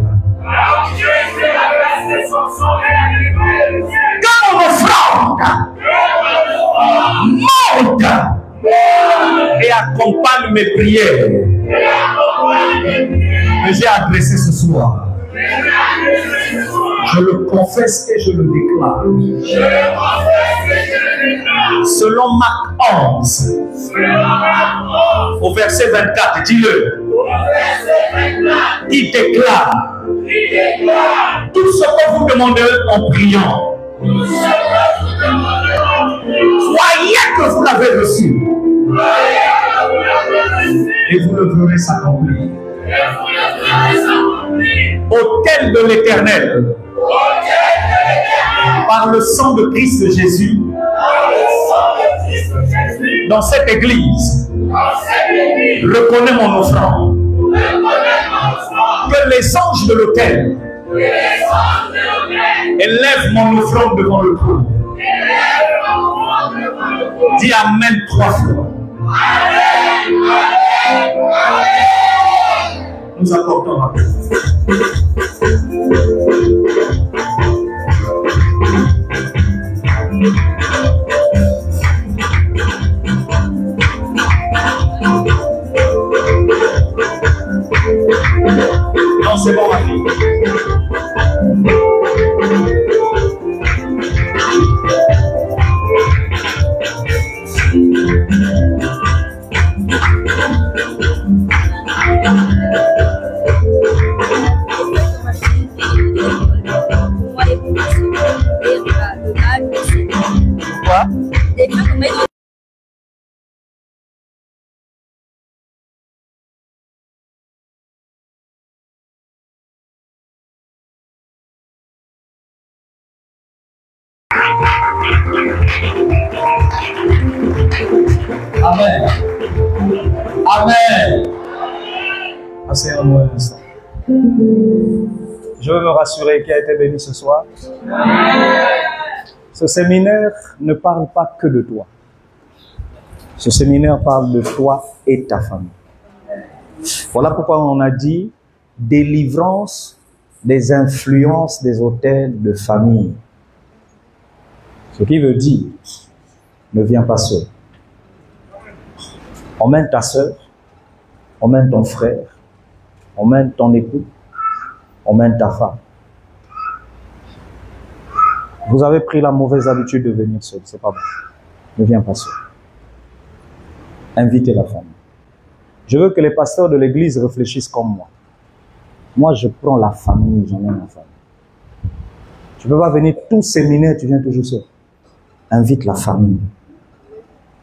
Que mon offrande monte et accompagne mes prières que j'ai adressées ce soir. Je le confesse et je le déclare. Selon Marc 11, au verset 24, dis-le. Il déclare tout ce que vous demandez en priant. Croyez que vous l'avez reçu. Et vous le verrez s'accomplir. Autel de l'Éternel, par le sang de Christ Jésus, dans cette église, reconnais mon offrande. Que les anges de l'autel élèvent mon offrande devant le trône. Dis Amen 3 fois. Nous apportons la paix. Non, c'est bon, ma fille. Quoi? Amen. Amen. Asseyons-nous un instant. Je veux me rassurer qui a été béni ce soir. Ce séminaire ne parle pas que de toi. Ce séminaire parle de toi et ta famille. Voilà pourquoi on a dit délivrance des influences des autels de famille. Ce qui veut dire, ne viens pas seul. Emmène ta soeur, emmène ton frère, emmène ton époux, emmène ta femme. Vous avez pris la mauvaise habitude de venir seul, c'est pas bon. Ne viens pas seul. Invitez la famille. Je veux que les pasteurs de l'église réfléchissent comme moi. Moi, je prends la famille, j'emmène la famille. Tu ne peux pas venir tout séminaire, tu viens toujours seul. Invite la famille.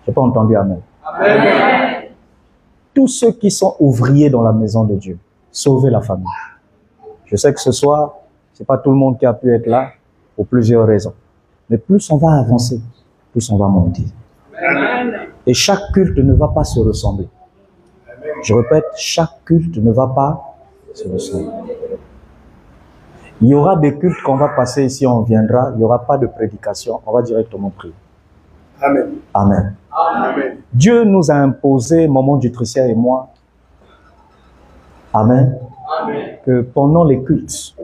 Je n'ai pas entendu amen. Amen. Tous ceux qui sont ouvriers dans la maison de Dieu, sauvez la famille. Je sais que ce soir, ce n'est pas tout le monde qui a pu être là pour plusieurs raisons. Mais plus on va avancer, plus on va monter. Amen. Et chaque culte ne va pas se ressembler. Je répète, chaque culte ne va pas se ressembler. Il y aura des cultes qu'on va passer ici, on viendra, il n'y aura pas de prédication, on va directement prier. Amen. Amen. Amen. Dieu nous a imposé, Maman Dutricia et moi, Amen, Amen, que pendant les cultes,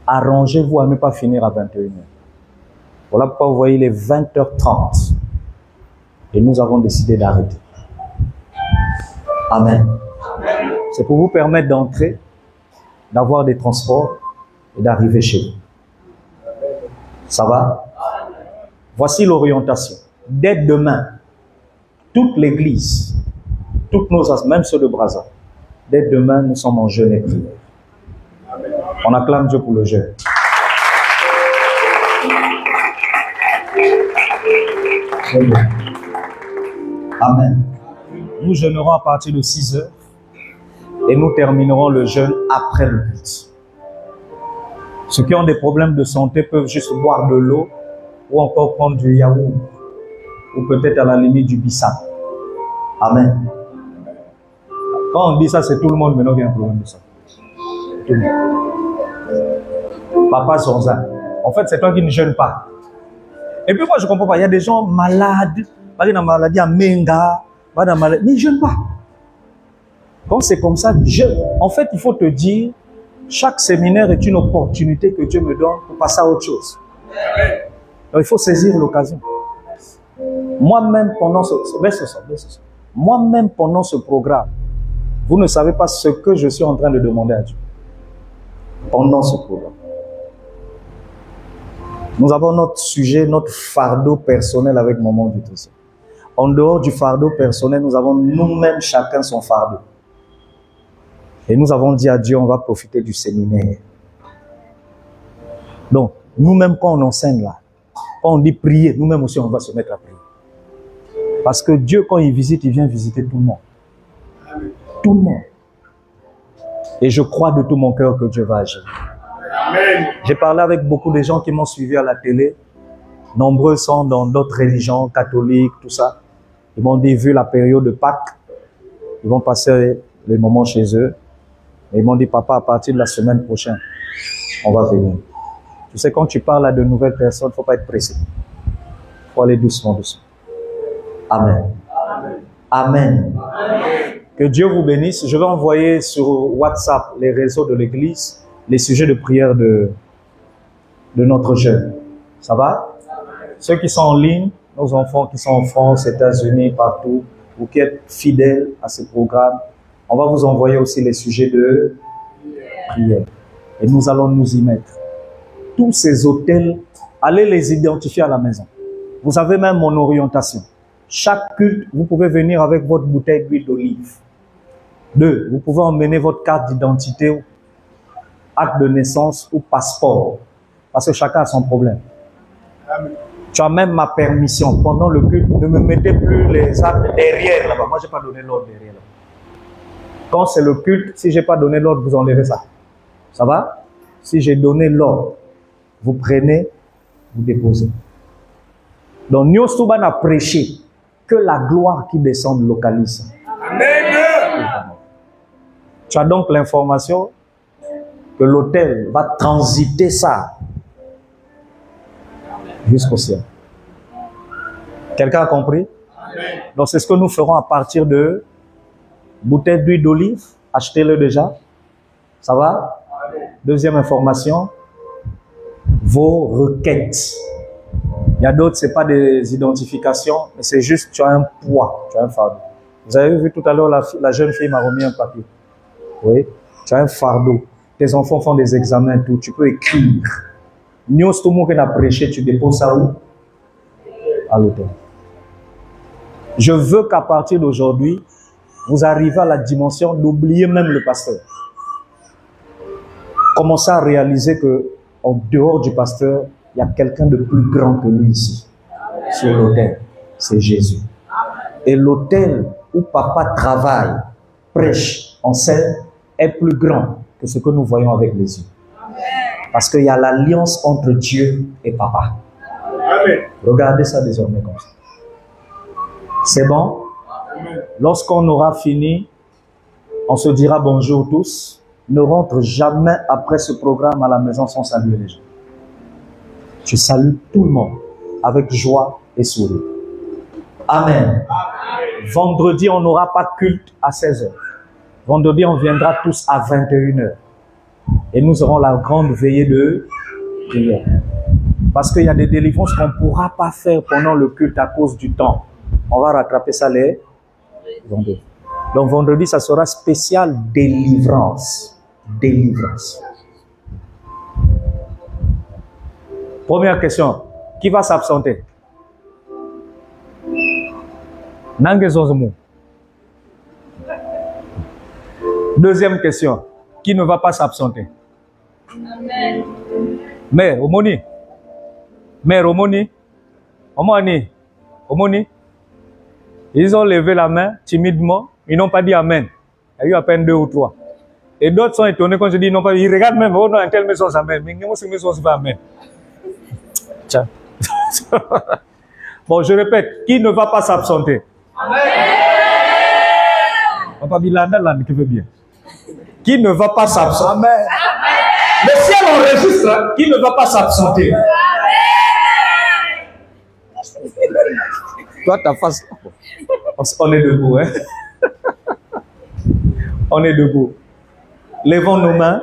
arrangez-vous à ne pas finir à 21h. Voilà pourquoi vous voyez les 20h30. Et nous avons décidé d'arrêter. Amen. Amen. C'est pour vous permettre d'entrer, d'avoir des transports et d'arriver chez vous. Ça va? Voici l'orientation. Dès demain, toute l'église, toutes nos assemblées, même ceux de Brazza, dès demain, nous sommes en jeûne et prière. On acclame Dieu pour le jeûne. Amen. Nous jeûnerons à partir de 6 heures et nous terminerons le jeûne après le culte. Ceux qui ont des problèmes de santé peuvent juste boire de l'eau ou encore prendre du yaourt ou peut-être à la limite du bissap. Amen. Quand on dit ça, c'est tout le monde, mais non, il y a un problème de ça. Tout le monde. Papa Zonza. En fait, c'est toi qui ne jeûnes pas. Et puis moi, je ne comprends pas. Il y a des gens malades, pas dans la maladie à Menga, pas dans la maladie, mais ils ne jeûnent pas. Quand c'est comme ça, en fait, il faut te dire, chaque séminaire est une opportunité que Dieu me donne pour passer à autre chose. Donc, il faut saisir l'occasion. Moi-même, pendant Moi-même, pendant ce programme, vous ne savez pas ce que je suis en train de demander à Dieu. Pendant ce programme. Nous avons notre sujet, notre fardeau personnel avec Maman Dutricia. En dehors du fardeau personnel, nous avons nous-mêmes chacun son fardeau. Et nous avons dit à Dieu, on va profiter du séminaire. Donc, nous-mêmes, quand on enseigne là, quand on dit prier, nous-mêmes aussi, on va se mettre à prier. Parce que Dieu, quand il visite, il vient visiter tout le monde. Tout le monde. Et je crois de tout mon cœur que Dieu va agir. J'ai parlé avec beaucoup de gens qui m'ont suivi à la télé. Nombreux sont dans d'autres religions, catholiques, tout ça. Ils m'ont dit, vu la période de Pâques, ils vont passer les moments chez eux. Et ils m'ont dit, papa, à partir de la semaine prochaine, on va venir. Tu sais, quand tu parles à de nouvelles personnes, il ne faut pas être pressé. Il faut aller doucement, doucement. Amen. Amen. Amen. Amen. Que Dieu vous bénisse. Je vais envoyer sur WhatsApp, les réseaux de l'église, les sujets de prière de notre jeûne. Ça va? Ceux qui sont en ligne, nos enfants qui sont en France, États-Unis, partout, ou qui êtes fidèles à ce programme, on va vous envoyer aussi les sujets de prière. Et nous allons nous y mettre. Tous ces hôtels, allez les identifier à la maison. Vous avez même mon orientation. Chaque culte, vous pouvez venir avec votre bouteille d'huile d'olive. 2, vous pouvez emmener votre carte d'identité, acte de naissance ou passeport. Parce que chacun a son problème. Amen. Tu as même ma permission. Pendant le culte, ne me mettez plus les actes derrière là-bas. Moi, je n'ai pas donné l'ordre derrière là. Quand c'est le culte, si je n'ai pas donné l'ordre, vous enlevez ça. Ça va? Si j'ai donné l'ordre, vous prenez, vous déposez. Donc, nous sommes prêché que la gloire qui descend localise. Amen. Tu as donc l'information que l'autel va transiter ça jusqu'au ciel. Quelqu'un a compris? Amen. Donc, c'est ce que nous ferons à partir de bouteilles d'huile d'olive. Achetez-le déjà. Ça va? Amen. Deuxième information, vos requêtes. Il y a d'autres, ce n'est pas des identifications, mais c'est juste, tu as un poids, tu as un fardeau. Vous avez vu tout à l'heure, la jeune fille m'a remis un papier. Oui, tu as un fardeau. Tes enfants font des examens, tout. Tu peux écrire. Nous, tout le monde qui a prêché, tu déposes ça où? À l'autel. Je veux qu'à partir d'aujourd'hui, vous arrivez à la dimension d'oublier même le pasteur. Commencez à réaliser que en dehors du pasteur, il y a quelqu'un de plus grand que lui ici. Sur l'autel, c'est Jésus. Et l'autel où papa travaille, prêche, enseigne, est plus grand que ce que nous voyons avec les yeux. Parce qu'il y a l'alliance entre Dieu et papa. Amen. Regardez ça désormais comme ça. C'est bon? Lorsqu'on aura fini, on se dira bonjour tous. Ne rentre jamais après ce programme à la maison sans saluer les gens. Tu salues tout le monde avec joie et sourire. Amen. Vendredi, on n'aura pas de culte à 16h. Vendredi, on viendra tous à 21h. Et nous aurons la grande veillée de prière. Parce qu'il y a des délivrances qu'on ne pourra pas faire pendant le culte à cause du temps. On va rattraper ça les vendredis. Donc vendredi, ça sera spécial délivrance. Délivrance. Première question. Qui va s'absenter? Deuxième question. Qui ne va pas s'absenter? Amen. Mère, Omoni. Mère, Omoni. Omoni. Omoni. Ils ont levé la main timidement. Ils n'ont pas dit Amen. Il y a eu à peine 2 ou 3. Et d'autres sont étonnés quand je dis non pas. Ils regardent même. Oh non, un tel maison Amen. Mais nous, c'est maison pas Amen. Tiens. Bon, je répète. Qui ne va pas s'absenter? Amen. Papa Bilanda, là, qui veut bien. Qui ne va pas s'absenter? Amen. Le ciel enregistre. Qui ne va pas s'absenter? Toi, ta face. On est debout, hein? On est debout. Levons nos mains.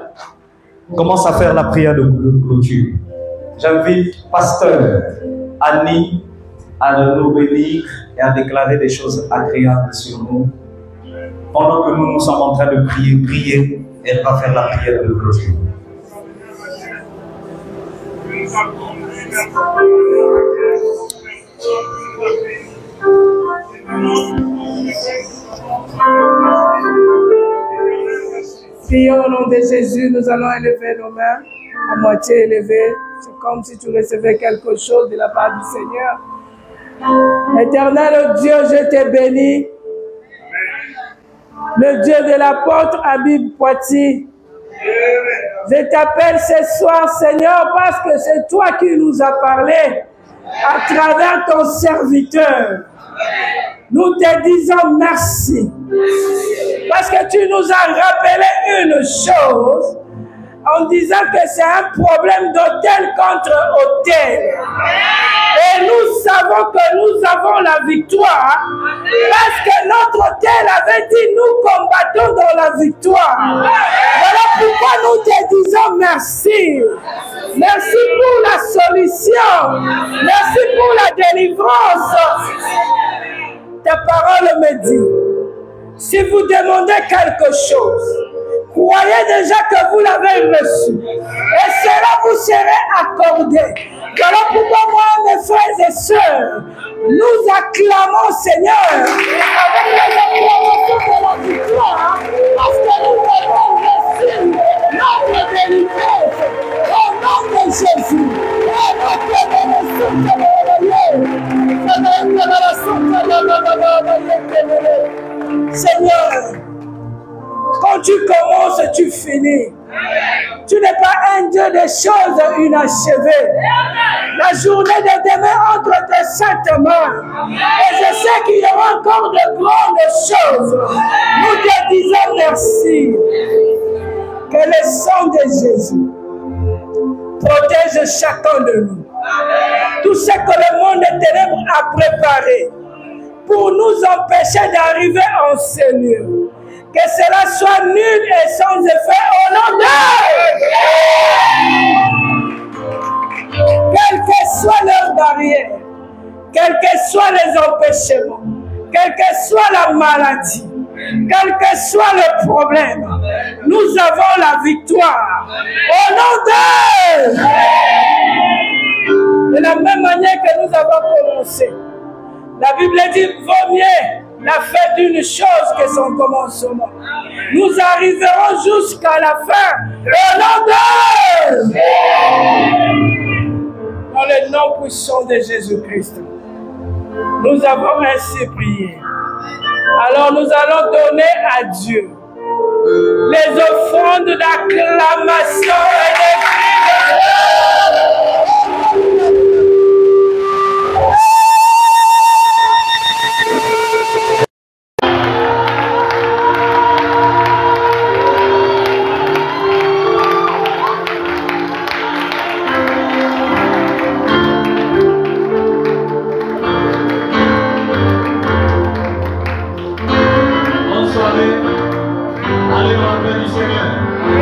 Commence à faire la prière de clôture. J'invite Pasteur Annie à nous bénir et à déclarer des choses agréables sur nous. Pendant que nous sommes en train de prier, elle va faire la prière de clôture. Prions au nom de Jésus, nous allons élever nos mains, à moitié élevées. C'est comme si tu recevais quelque chose de la part du Seigneur. Éternel Dieu, je te bénis. Le Dieu de l'apôtre Habib Poitiers. Je t'appelle ce soir, Seigneur, parce que c'est toi qui nous as parlé à travers ton serviteur. Nous te disons merci. Parce que tu nous as rappelé une chose en disant que c'est un problème d'autel contre autel. Et nous savons que nous avons la victoire parce que notre autel avait dit nous combattons dans la victoire. Voilà pourquoi nous te disons merci. Merci pour la solution. Merci pour la délivrance. Ta parole me dit, si vous demandez quelque chose, croyez déjà que vous l'avez reçu. Et cela vous serait accordé. Voilà pourquoi moi, mes frères et sœurs, nous acclamons Seigneur avec les acclamations de la victoire. Parce que nous avons reçu notre délivrance au nom de Jésus. Et Seigneur, quand tu commences, tu finis. Tu n'es pas un Dieu des choses inachevées. La journée de demain entre tes saintes mains. Et je sais qu'il y aura encore de grandes choses. Nous te disons merci. Que le sang de Jésus protège chacun de nous. Tout ce que le monde des ténèbres a préparé pour nous empêcher d'arriver en ce lieu. Que cela soit nul et sans effet au nom d'eux. Quelle que soit leur barrière, quels que soient les empêchements, quelle que soit la maladie, quel que soit le problème, nous avons la victoire. Au nom d'eux. De la même manière que nous avons commencé, la Bible dit vaut mieux la fin d'une chose que son commencement. Nous arriverons jusqu'à la fin. Au nom d'eux. Dans le nom puissant de Jésus-Christ, nous avons ainsi prié. Alors nous allons donner à Dieu les offrandes d'acclamation et de cris. Allez, on appelle le Seigneur.